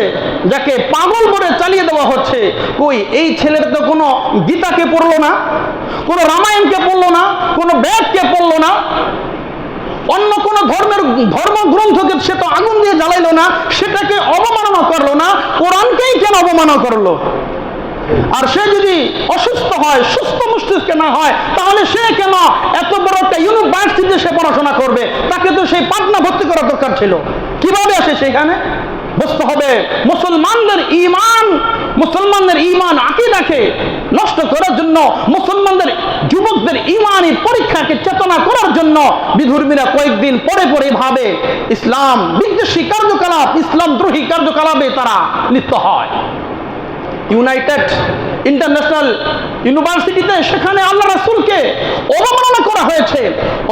যাকে পাগল বলে চালিয়ে দেওয়া হচ্ছে, কই এই ছেলের তো কোনো গীতাকে পড়লো না, কোনো রামায়ণকে পড়লো না, কোনো বেদকে পড়লো না, অন্য কোন ধর্মগ্রন্থকে সে তো আগুন দিয়ে জ্বালাইলো না, সেটাকে অবমাননা করলো না, কোরআনকেই কেন অবমাননা করলো? আর সে যদি অসুস্থ হয়, সুস্থ মস্তিষ্কে না হয়, তাহলে সে কেন এত বড় একটা ইউনিভার্সিটিতে সে পড়াশোনা করবে? তাকে তো সেই পাটনা ভর্তি করা দরকার ছিল। কিভাবে আসে সেখানে? বুঝতে হবে মুসলমানদের ঈমান আকীদাকে নষ্ট করার জন্য, মুসলমানদের যুবকদের ঈমানি পরীক্ষাকে চেতনা করার জন্য বিধর্মীরা কয়েকদিন পরে পরে ভাবে ইসলাম বিদ্বেষী কার্যকলাপ, ইসলাম দ্রোহী কার্যকলাপে তারা লিপ্ত হয়। ইউনাইটেড ইন্টারন্যাশনাল ইউনিভার্সিটিতে সেখানে আল্লাহ রাসূলকে অবমাননা করা হয়েছে,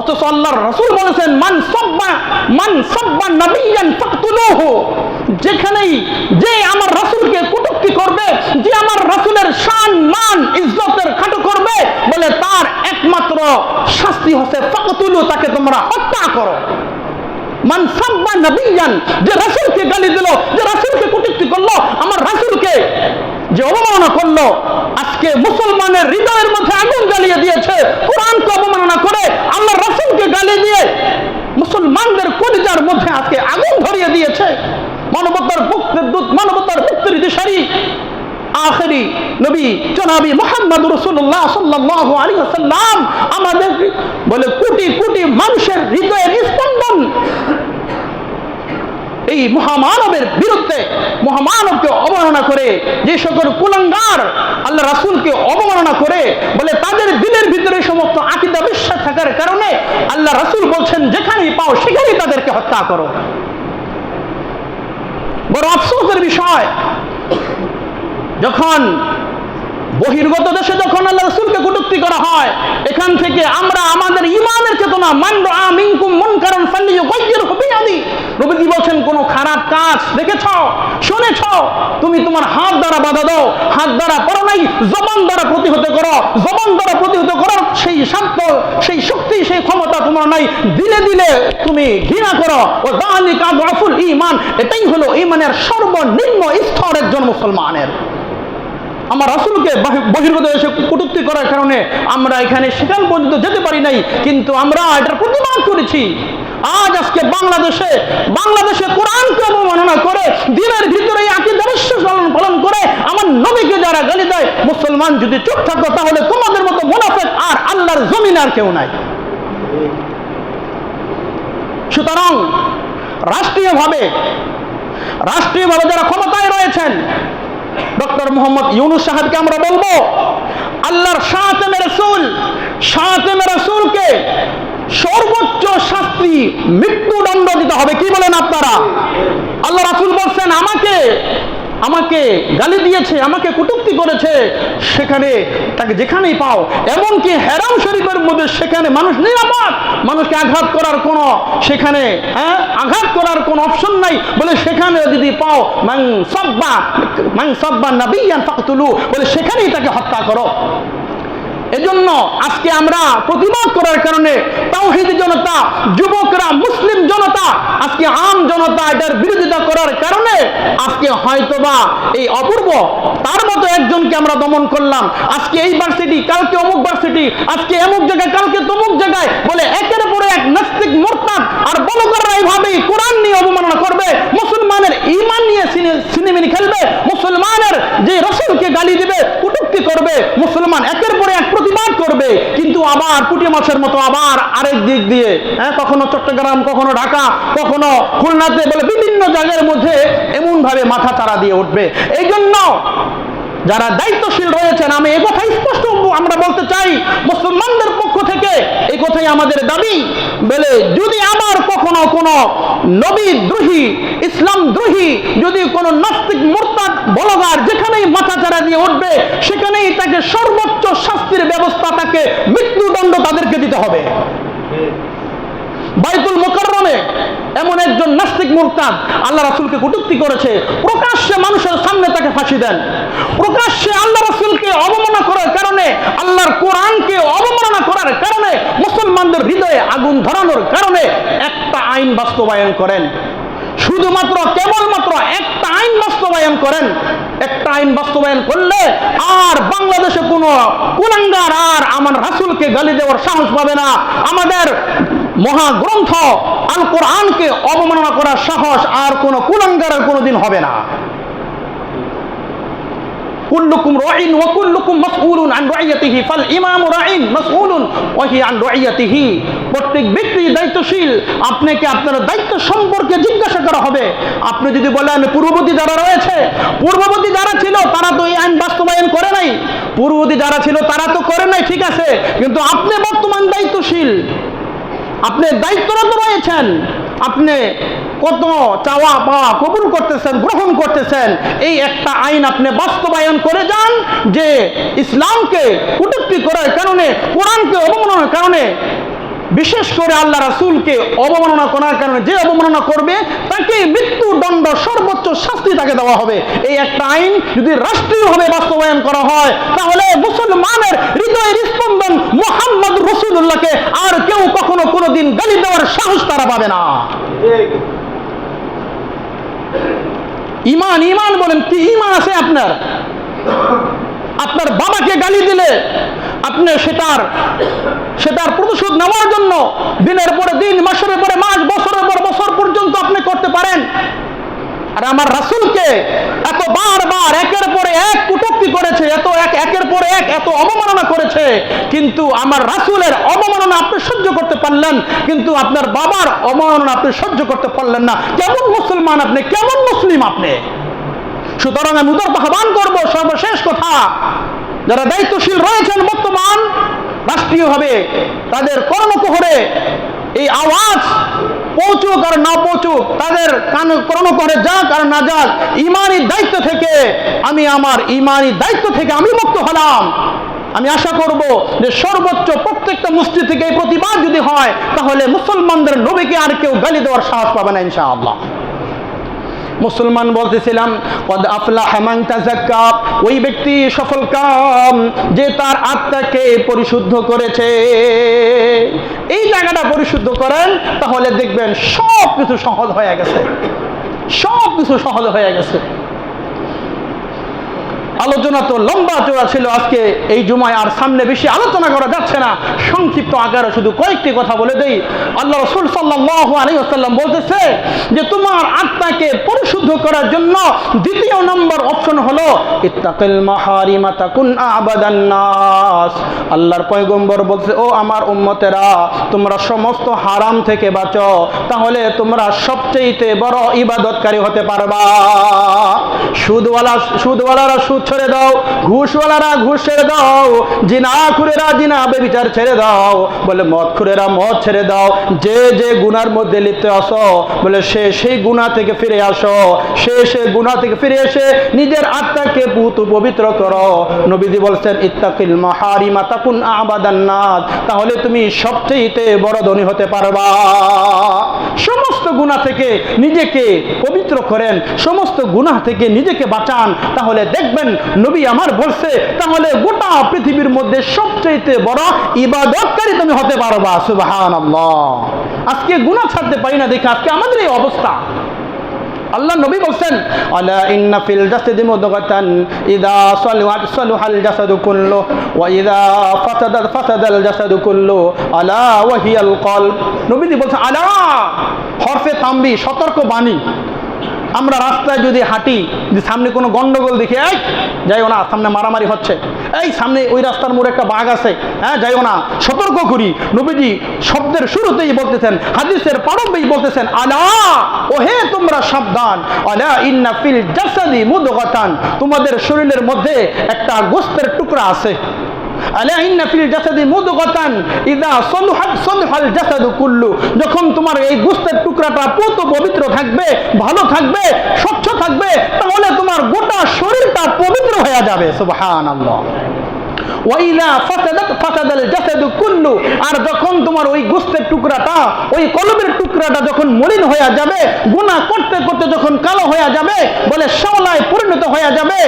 অথচ আল্লাহর রাসূল বলেছেন মান সাব্বা নাবিয়ান ফাকতুলুহু, যেখানেই যে আমার রাসূলকে কটূক্তি করবে, যে আমার রাসূলের শান মান ইজ্জতের খাটো করবে, বলে তার একমাত্র শাস্তি হচ্ছে ফাকতুলু, তাকে তোমরা হত্যা করো। মান সাব্বা নাবিয়ান, যে রাসূলকে গালি দিল, যে রাসূলকে কটূক্তি করলো, আমার রাসূলকে যে অবমাননা করলো, আজকে মুসলমানের হৃদয়ের মধ্যে আগুন জ্বালিয়ে দিয়েছে। কোরআনকে অবমাননা করে আল্লাহ রাসূলকে গালি দিয়ে মুসলমানদের কলিজার মধ্যে আজকে আগুন ধরিয়ে দিয়েছে। মানবতার মুক্তির দূত, মানবতার মুক্তির দিশারি আখেরি নবী জনাবি মুহাম্মদ রাসূলুল্লাহ সাল্লাল্লাহু আলাইহি ওয়াসাল্লাম আমাদের বলে কোটি কোটি মানুষের হৃদয়ের স্পন্দন এই মহামানবের বিরুদ্ধে, মহামানবকে অবমাননা করে যে সকল কুলাঙ্গার আল্লাহ রাসূলকে অবমাননা করে, বলে তাদের দিলের ভিতরে সমস্ত আকীদা বিশ্বাস থাকার কারণে আল্লাহ রাসূল বলছেন যেখানেই পাও সেখানেই তাদেরকে হত্যা করো। বড় আফসোসের বিষয়, যখন বহির্গত দেশে যখন আল্লাহ রাসূলকে কটূক্তি করা হয়, এখান থেকে আমরা আমাদের ঈমানের চেতনা, মান রাআ মিনকুম মুনকারান ফালিয়ুগাইয়িরহু বিয়াদি, নবীজি বলেন কোন খারাপ কাজ দেখেছ, শুনেছ, তুমি তোমার হাত দ্বারা বাধা দাও, হাত দ্বারা পারো নাই, জবান দ্বারা প্রতিহত করো, জবান দ্বারা প্রতিহত করার সেই সাধ্য, সেই শক্তি, সেই ক্ষমতা তোমার নাই, দিলে দিলে তুমি ঘৃণা করো। ও যালিকা আদআফুল ঈমান, এটাই হলো ঈমানের সর্বনিম্ন স্তর একজন মুসলমানের। আমার রাসূলকে বহির্গত এসে কটূক্তি করার কারণে আমরা এখানে সেখান পর্যন্ত যেতে পারি নাই, কিন্তু আমরা এটার প্রতিবাদ করেছি। আজ আজকে বাংলাদেশে কোরআনকে অবমাননা করে, দিনের ভিতরে আকীদা বিশ্বাস পালন করে আমার নবীকে যারা গালি দেয়, মুসলমান যদি চুপ থাকো তাহলে তোমাদের মতো মুনাফিক আর আল্লাহর জমিনে আর কেউ নাই। সুতরাং রাষ্ট্রীয়ভাবে যারা ক্ষমতায় রয়েছেন, ডক্টর মোহাম্মদ ইউনূস সাহেবকে আমরা বলবো, আল্লাহর শাতেমে রাসূলকে সর্বোচ্চ শাস্তি মৃত্যুদণ্ড দিতে হবে। কি বলেন আপনারা? আল্লাহ রাসূল বলছেন আমাকে গালি দিয়েছে, আমাকে কটূক্তি করেছে, সেখানে তাকে যেখানেই পাও, এমনকি হেরাম শরীফের মধ্যে সেখানে মানুষ নিরাপদ, মানুষকে আঘাত করার কোনো অপশন নাই, বলে সেখানে যদি পাও মান সাব্বা নাবিয়ান ফাকতুলু, বলে সেখানেই তাকে হত্যা করো। এজন্য আজকে আমরা প্রতিবাদ করার কারণে তাওহীদি জনতা, যুবকরা, মুসলিম জনতা, আজকে আম জনতা এটার বিরোধিতা করার কারণে আজকে হয়তোবা এই অপূর্ব তার মতো একজনকে আমরা দমন করলাম। আজকে এই ভার্সিটি, কালকে অমুক ভার্সিটি, আজকে অমুক জায়গায়, কালকে তমুক জায়গায়, বলে একের পরে এক নাস্তিক মুরতাদ আর বলগাররা এইভাবেই কোরআন নিয়ে অবমাননা করবে, মুসলমানের ঈমান নিয়ে সিনেমিনি খেলবে, মুসলমানের যে রাসূলকে গালি দিবে, কটূক্তি করবে, মুসলমান একের পরে এক প্রতিবাদ করবে, কিন্তু আবার পুঁটি মাছের মতো আবার আরেক দিক দিয়ে কখনো চট্টগ্রাম, কখনো ঢাকা, কখনো খুলনাতে, বলে বিভিন্ন জায়গার মধ্যে এমন ভাবে মাথা চাড়া দিয়ে উঠবে। এই জন্য যারা দায়িত্বশীল রয়েছেন, আমি এই কথাই স্পষ্ট আমরা বলতে চাই, মুসলমানদের পক্ষ থেকে এই কথাই আমাদের দাবি, বলে যদি আমার কখনো কোনো নবী দ্রোহী, ইসলাম দ্রোহী, যদি কোনো নাস্তিক মুরতাদ বলগার যেখানেই মাথা চাড়া দিয়ে উঠবে, সেখানেই তাকে সর্বোচ্চ শাস্তির ব্যবস্থা, তাকে মৃত্যুদণ্ড তাদেরকে দিতে হবে। বাইতুল মুকাররমে এমন একজন নাস্তিক মুরতাদ আল্লাহ রাসূলকে কটূক্তি করেছে, প্রকাশ্যে মানুষের সামনে তাকে ফাঁসি দেন। প্রকাশ্যে আল্লাহ রাসূলকে অবমাননা করার কারণে, আল্লাহর কোরআনকে অবমাননা করার কারণে, মুসলমানদের হৃদয়ে আগুন ধরানোর কারণে একটা আইন বাস্তবায়ন করেন। শুধুমাত্র কেবলমাত্র একটা আইন বাস্তবায়ন করেন। একটা আইন বাস্তবায়ন করলে আর বাংলাদেশে কোনো কুলাঙ্গার আর আমার রাসূলকে গালি দেওয়ার সাহস পাবে না। আমাদের মহাগ্রন্থ আল কোরআনকে অবমাননা করার সাহস আর কোন কুলাঙ্গারের কোনোদিন হবে না। কুল্লুকুম রাইন ওয়া কুল্লুকুম মাসউলুন আন রাইয়াতিহি ফাল ইমামু রাইন মাসউলুন ওয়া হি আন রাইয়াতিহি। প্রত্যেক ব্যক্তি দায়িত্বশীল, আপনাকে আপনার দায়িত্ব সম্পর্কে জিজ্ঞাসা করা হবে। আপনি যদি বলেন পূর্ববর্তী যারা রয়েছে, পূর্ববর্তী যারা ছিল তারা তো এই আইন বাস্তবায়ন করে নাই, পূর্ববর্তী যারা ছিল তারা তো করে নাই, ঠিক আছে, কিন্তু আপনি বর্তমান দায়িত্বশীল, আপনি দায়িত্বরত রয়েছেন, আপনি কত চাওয়া পাওয়া কবুল করতেছেন, গ্রহণ করতেছেন। এই একটা আইন আপনি বাস্তবায়ন করে যান যে ইসলামকে কটূক্তি করার কারণে, কোরআনকে অবমাননার কারণে, বিশেষ করে আল্লাহ রাসূলকে অবমাননা করার কারণে যে অবমাননা করবে তাকে মৃত্যুদণ্ড, সর্বোচ্চ শাস্তি তাকে দেওয়া হবে। এই একটা আইন যদি রাষ্ট্রীয়ভাবে বাস্তবায়ন করা হয় তাহলে মুসলমানের হৃদয়ের স্পন্দন মুহাম্মদ রাসূলুল্লাহকে আর কেউ কখনো কোনোদিন গালি দেওয়ার সাহস তারা পাবে না। ঈমান, ঈমান বলেন, কি ঈমান আছে আপনার? আপনার বাবাকে গালি দিলে আপনি সেটার প্রতিশোধ নেওয়ার জন্য দিনের পরে দিন, মাসের পরে মাস, বছরের পর বছর পর্যন্ত আপনি করতে পারেন। আর আমার রাসূলকে এত বারবার একের পরে এক কটূক্তি করেছে, একের পরে এক এত অবমাননা করেছে, কিন্তু আমার রাসূলের অবমাননা আপনি সহ্য করতে পারলেন, কিন্তু আপনার বাবার অবমাননা আপনি সহ্য করতে পারলেন না। কেমন মুসলমান আপনি, কেমন মুসলিম আপনি? সুতরাং আমি উদারত আহ্বান করবো, সর্বশেষ কথা, যারা দায়িত্বশীল রয়েছেন বর্তমান রাষ্ট্রীয়ভাবে, তাদের কর্ণকুহরে এই আওয়াজ পৌঁছুক আর না পৌঁছুক, তাদের কর্ণকুহরে যাক আর না যাক, ইমানি দায়িত্ব থেকে আমি আমার ইমানি দায়িত্ব থেকে আমি মুক্ত হলাম। আমি আশা করব যে সর্বোচ্চ প্রত্যেকটা মসজিদ থেকে এই প্রতিবাদ যদি হয় তাহলে মুসলমানদের নবীকে আর কেউ গালি দেওয়ার সাহস পাবে না ইনশাআল্লাহ। মুসলমান বলতেছিলাম, কদ আফলাহা মান তাযাক্কা, ওই ব্যক্তি সফলকাম যে তার আত্মাকে পরিশুদ্ধ করেছে। এই জায়গাটা পরিশুদ্ধ করেন তাহলে দেখবেন সব কিছু সহজ হয়ে গেছে, সব কিছু সহজ হয়ে গেছে। আলোচনা তো লম্বা চড়া ছিল আজকে এই জুমায়, আর সামনে বেশি আলোচনা করা যাচ্ছে না, সংক্ষিপ্ত আকারে শুধু কয়েকটি কথা বলে দেই। আল্লাহ রাসূল সাল্লাল্লাহু আলাইহি ওয়াসাল্লাম বলতেছে যে তোমার আত্মাকে পরিশুদ্ধ করার জন্য দ্বিতীয় নম্বর অপশন হলো ইত্তাকিল মাহারিমা তাকুন আবাদান নাস। আল্লাহর পয়গম্বর বলছে, ও আমার উম্মতেরা, তোমরা সমস্ত হারাম থেকে বাঁচো, তাহলে তোমরা সবচেয়ে বড় ইবাদতকারী হতে পারবা। সুদওয়ালারা সুদ ছেড়ে দাও, ঘুষওয়ালারা ঘুষ ছেড়ে দাও, জিনাখুরেরা জিনা ব্যভিচার ছেড়ে দাও, বলে মদখুরেরা মদ ছেড়ে দাও। যে যে গুনার মধ্যে লিপ্ত আসো, বলে সেই গুনাহ থেকে ফিরে আসো, সেই গুনাহ থেকে ফিরে এসে নিজের আত্মাকে পবিত্র করো। নবীজি বলছেন ইত্তাকিল মাহারিমা তাকুন আবাদান নাস, তাহলে তুমি সবচেয়ে বড় ধনী হতে পারবা। সমস্ত গুনাহ থেকে নিজেকে পবিত্র করেন, সমস্ত গুনাহ থেকে নিজেকে বাঁচান, তাহলে দেখবেন নবী আমার বলছে তাহলে গোটা পৃথিবীর মধ্যে সবচেয়ে বড় ইবাদতকারী তুমি হতে পারবা। সুবহানাল্লাহ। আজকে গুনাহ ছাড়তে পারি না দেখে আজকে আমাদের এই অবস্থা। আল্লাহ নবী বলছেন, আলা ইন্না ফিল জাসাদি মুদগাতান ইযা সালুহাল জাসাদু কুল্লু ওয়া ইযা ফাসাদাল জাসাদু কুল্লু আলা ওয়া হিয়াল কলব। নবীজি বলছেন আলা, হরফে তামবি, সতর্ক বাণী। আমরা রাস্তায় যদি হাঁটি, যে সামনে কোনো গন্ডগোল দেখি, এই যাইও না, সামনে মারামারি হচ্ছে, এই সামনে ওই রাস্তার মোড়ে একটা বাঘ আছে, হ্যাঁ যাইও না, সতর্ক করি। নবীজি শব্দের শুরুতেই বলতেছেন, হাদিসের প্রারম্ভেই বলতেছেন, আলা, ওহে তোমরা সাবধান, আলা ইন্না ফিল জাসাদি মুদগাতান, তোমাদের শরীরের মধ্যে একটা গোশতের টুকরা আছে। আলা ইন্না ফিল জাসাদি মুদগাতান ইযা সালুহাল জাসাদু কুল্লু, যখন তোমার এই গোশতের টুকরাটা পবিত্র থাকবে, ভালো থাকবে, স্বচ্ছ থাকবে, তাহলে তোমার গোটা শরীরটা পবিত্র হয়ে যাবে। সুবহানাল্লাহ। ওয়াইলা ফাসাদাল জাসাদু কুল্লু, আর যখন তোমার ওই গোশতের টুকরাটা, ওই কলবের টুকরাটা যখন মলিন হয়ে যাবে, গুনাহ করতে করতে যখন কালো হয়ে যাবে, বলে শ্যাওলায় পরিণত হয়ে যাবে,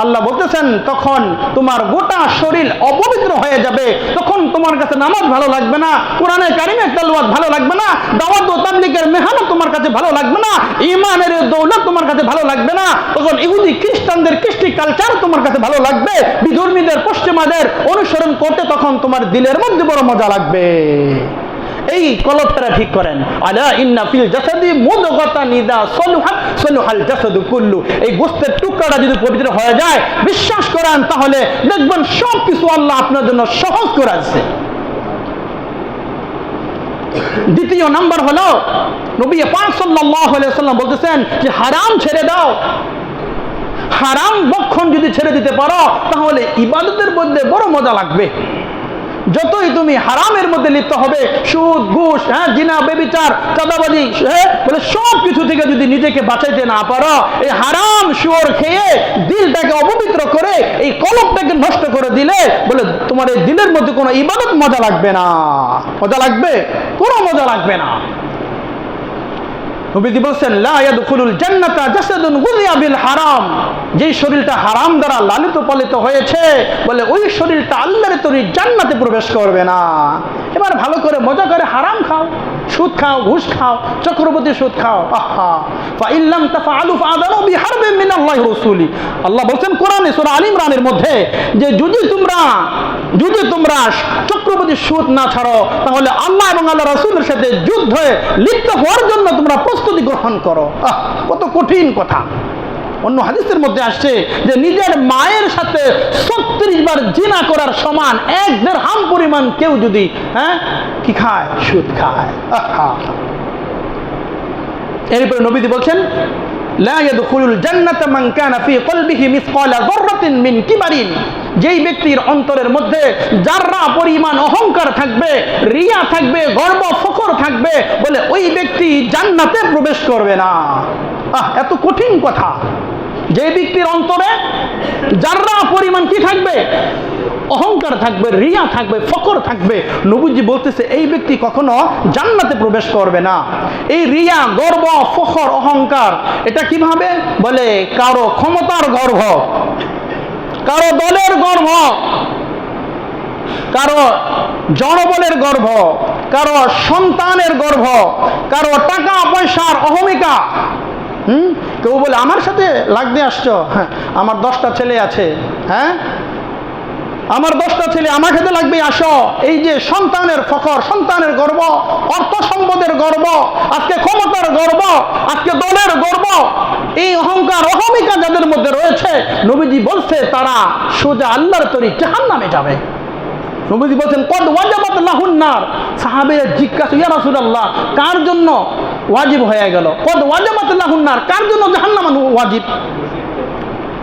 আল্লাহ বলতেছেন তখন তোমার গোটা শরীর অপবিত্র হয়ে যাবে। তখন তোমার কাছে নামাজ ভালো লাগবে না, কোরআনের কারিমের তেলাওয়াত ভালো লাগবে না, দাওয়াত ও তাবলীগের মেহনত তোমার কাছে ভালো লাগবে না, ঈমানের দৌলত তোমার কাছে ভালো লাগবে না। তখন ইহুদি খ্রিস্টানদের কৃষ্টি কালচার তোমার কাছে ভালো লাগবে, বিধর্মীদের পশ্চিমাদের অনুসরণ করতে তখন তোমার দিলের মধ্যে বড় মজা লাগবে। এই কলবটা ঠিক করেন। আলা ইন্না ফিল জাসাদি মুদগাতান ইযা সলুহাত সলুহাল জাসাদু কুল্লু। এই গোশতের টুকরাটা যদি পবিত্র হয়ে যায়, বিশ্বাস করেন, তাহলে দেখবেন সব কিছু আল্লাহ আপনার জন্য সহজ করে আছে। দ্বিতীয় নাম্বার হলো নবী পাক সাল্লাল্লাহু আলাইহি ওয়াসাল্লাম বলতেছেন যে হারাম ছেড়ে দাও। হারাম ভক্ষণ যদি ছেড়ে দিতে পারো, তাহলে ইবাদতের মধ্যে বড় মজা লাগবে। যতই তুমি হারামের মধ্যে লিপ্ত হবে, সুদ, ঘুষ, জিনা, ব্যভিচার, চাঁদাবাজি, বলে সব কিছু থেকে যদি নিজেকে বাঁচাইতে না পারো, এই হারাম শুয়োর খেয়ে দিলটাকে অপবিত্র করে এই কলবটাকে নষ্ট করে দিলে, বলে তোমার এই দিলের মধ্যে কোনো ইবাদত মজা লাগবে না। মজা লাগবে? কোনো মজা লাগবে না। নবীজি বলছেন লা ইয়াদখুলুল জান্নাতা জাসাদুন গুযিয়া বিল হারাম। যেই শরীরটা হারাম দ্বারা লালিত পালিত হয়েছে, বলে ওই শরীরটা আল্লাহর তৈরি জান্নাতে প্রবেশ করবে না। এবার ভালো করে মজা করে হারাম খাও, সুদ খাও, ঘুষ খাও, চক্রবর্তী সুদ খাও। আহা ফা ইল্লাম তাফআলু ফাআযানু বিহারবিন মিনাল্লাহি ওয়া রাসূলি। আল্লাহ বলেন কোরআনে সূরা আল ইমরানের মধ্যে যে যদি তোমরা চক্রবর্তী সুদ না ছাড়ো, তাহলে আল্লাহ এবং আল্লাহ রাসূলের সাথে যুদ্ধে লিপ্ত হওয়ার জন্য তোমরা প্রস্তুতি গ্রহণ করো। কত কঠিন কথা। অন্য হাদিসের মধ্যে আসছে যে নিজের মায়ের সাথে 36 বার জিনা করার সমান 1 দিরহাম পরিমাণ কেউ যদি কি খায়, সুদ খায়। এরপরে নবীজি বলছেন লা ইয়াদখুলুল জান্নাতা মান কানা ফি কলবিহি মিসকালা যাররাতিন মিন কিবারিন। যেই ব্যক্তির অন্তরের মধ্যে যাররা পরিমাণ অহংকার থাকবে, রিয়া থাকবে, গর্ব ফখর থাকবে, বলে ওই ব্যক্তি জান্নাতে প্রবেশ করবে না। এত কঠিন কথা। যে ব্যক্তির অন্তরে যাররা পরিমাণ কি থাকবে, অহংকার থাকবে, রিয়া থাকবে, ফখর থাকবে, নবীজি বলতেছে এই ব্যক্তি কখনো জান্নাতে প্রবেশ করবে না। এই রিয়া, গর্ব, ফখর, অহংকার এটা কিভাবে? বলে কারো ক্ষমতার গর্ব, কারো দলের গর্ব, কারো জনবলের গর্ব, কারো সন্তানের গর্ব, কারো টাকা পয়সার অহমিকা। কেউ বলে আমার সাথে লাগতে আসছো, আমার 10টা ছেলে আছে, আমার 10টা ছেলে, আমার সাথে লাগবে, আসো। এই যে সন্তানের ফখর, সন্তানের গর্ব, অর্থ সম্পদের গর্ব, আজকে ক্ষমতার গর্ব, আজকে দলের গর্ব, এই অহংকার অহমিকা যাদের মধ্যে রয়েছে, নবীজি বলছে তারা সোজা আল্লাহর তৈরি জাহান্নামে যাবে। নবীজি বলছেন কদ ওয়াজাবাত লাহুন নার। সাহাবীরা জিজ্ঞাসা, ইয়া রাসূলুল্লাহ, কার জন্য ওয়াজিব হয়ে গেল? কদ ওয়াজাবাত লাহুন নার, কার জন্য জাহান্নাম ওয়াজিব?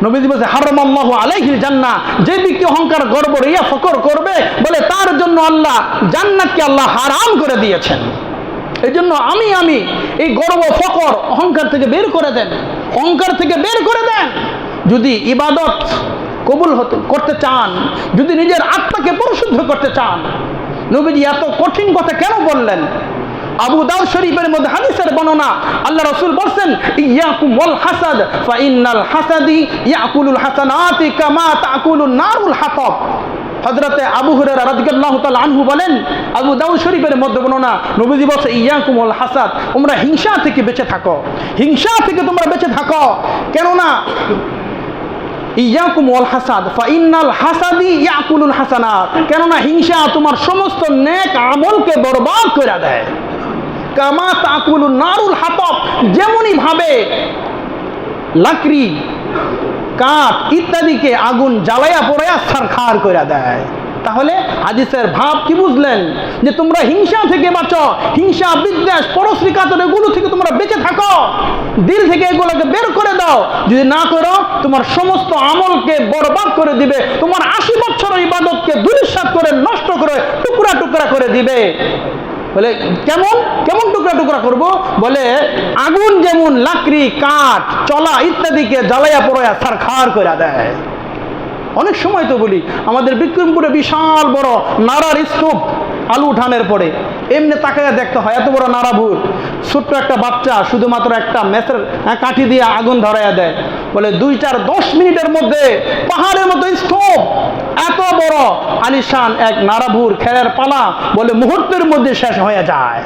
নবীজি বলছে হারামাল্লাহু আলাইহিল জান্নাহ। যে ব্যক্তি অহংকার, গর্ব, রিয়া, ফখর করবে, বলে তার জন্য আল্লাহ জান্নাতকে আল্লাহ হারাম করে দিয়েছেন। এই জন্য আমি এই গর্ব, ফখর, অহংকার থেকে বের করে দেন, অহংকার থেকে বের করে দেন। যদি ইবাদত কবুল করতে চান, যদি নিজের আত্মাকে পরিশুদ্ধ করতে চান, নবীজি এত কঠিন কথা কেন বললেন? আবু দাউদ শরীফের মধ্যে হাদিসের বর্ণনা, আল্লাহ রাসূল বলেন ইয়াকুম ওয়াল হাসাদ ফা ইন্নাল হাসাদি ইয়াকুলুল হাসানাতি কামা তাকুলুন নারুল হাতাব। হযরতে আবু হুরায়রা রাদিয়াল্লাহু তাআলা আনহু বলেন, আবু দাউদ শরীফের মধ্যে বর্ণনা, নবীজি বলেন ইয়াকুম ওয়াল হাসাদ, তোমরা হিংসা থেকে বেঁচে থাকো, হিংসা থেকে তোমরা বেঁচে থাকো। কেননা ইয়াকুম ওয়াল হাসাদ ফা ইন্নাল হাসাদি ইয়াকুলুল হাসানাত, কেননা হিংসা তোমার সমস্ত নেক আমলকে বরবাদ করে দেয়। কামা তাকুলুন নারুল হাতাব, যেমনই ভাবে লাকড়ি, কাঠ ইত্যাদিকে আগুন জ্বালায়া পোড়ায়া ছারখার করে দেয়। তাহলে হাদিসের ভাব কি বুঝলেন? যে তোমরা হিংসা থেকে বাঁচো, হিংসা, বিদ্বেষ, পরশ্রী কাতর এগুলো থেকে তোমরা বেঁচে থাকো, দিল থেকে এগুলোকে বের করে দাও। যদি না করো, তোমার সমস্ত আমলকে বরবাদ করে দিবে, তোমার 80 বছরের ইবাদতকে দুলিশাত করে নষ্ট করে টুকরা টুকরা করে দিবে। বলে কেমন কেমন টুকরা টুকরা করব? বলে আগুন যেমন লাকড়ি, কাঠ, চলা ইত্যাদিকে জ্বালাইয়া পোড়াইয়া ছারখার করে দেয়। অনেক সময় তো বলি আমাদের বিক্রমপুরে বিশাল বড় নাড়ার স্তূপ আলু উঠানের পরে এমনি তাকাইয়া দেখতে হয়, এত বড় নাড়াভুর, ছোট্ট একটা বাচ্চা শুধুমাত্র একটা মেসের কাঠি দিয়ে আগুন ধরাইয়া দেয়। বলে 2-10 মিনিটের মধ্যে পাহাড়ের মতো স্তূপ, এত বড় আলিশান এক নারাভুর খেলের পালা বলে মুহূর্তের মধ্যে শেষ হয়ে যায়।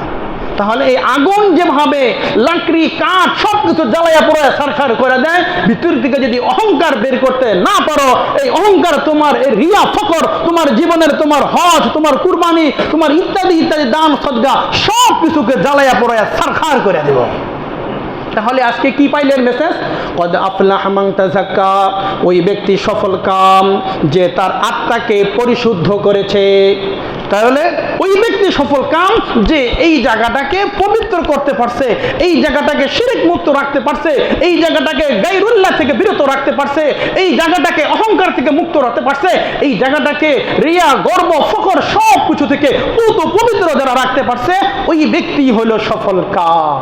তাহলে এই আগুন যেভাবে লাকড়ি কাঠ সবকিছু জ্বালাইয়া পড়ে সারখার করে দেয়, ভিতর থেকে যদি অহংকার বের করতে না পারো, এই অহংকার তোমার এই রিয়া ফকর তোমার জীবনের, তোমার হজ, তোমার কুরবানি, তোমার ইত্যাদি ইত্যাদি দান সদকা সব কিছুকে জ্বালাইয়া পড়ে সারখার করে দেব। তাহলে আজকে কি পাইলেন মেসেজ? কদ আফলাহা মান তাযাক্কা, ওই ব্যক্তি সফল কাম যে তার আত্মাকে পরিশুদ্ধ করেছে। তাহলে ওই ব্যক্তি সফল কাম যে এই জায়গাটাকে পবিত্র করতে পারছে, এই জায়গাটাকে শিরক মুক্ত রাখতে পারছে, এই জায়গাটাকে গায়রুল্লাহ থেকে বিরত রাখতে পারছে, এই জায়গাটাকে অহংকার থেকে মুক্ত রাখতে পারছে, এই জায়গাটাকে রিয়া গর্ব ফখর সব কিছু থেকে পবিত্র যারা রাখতে পারছে, ওই ব্যক্তি হলো সফল কাম।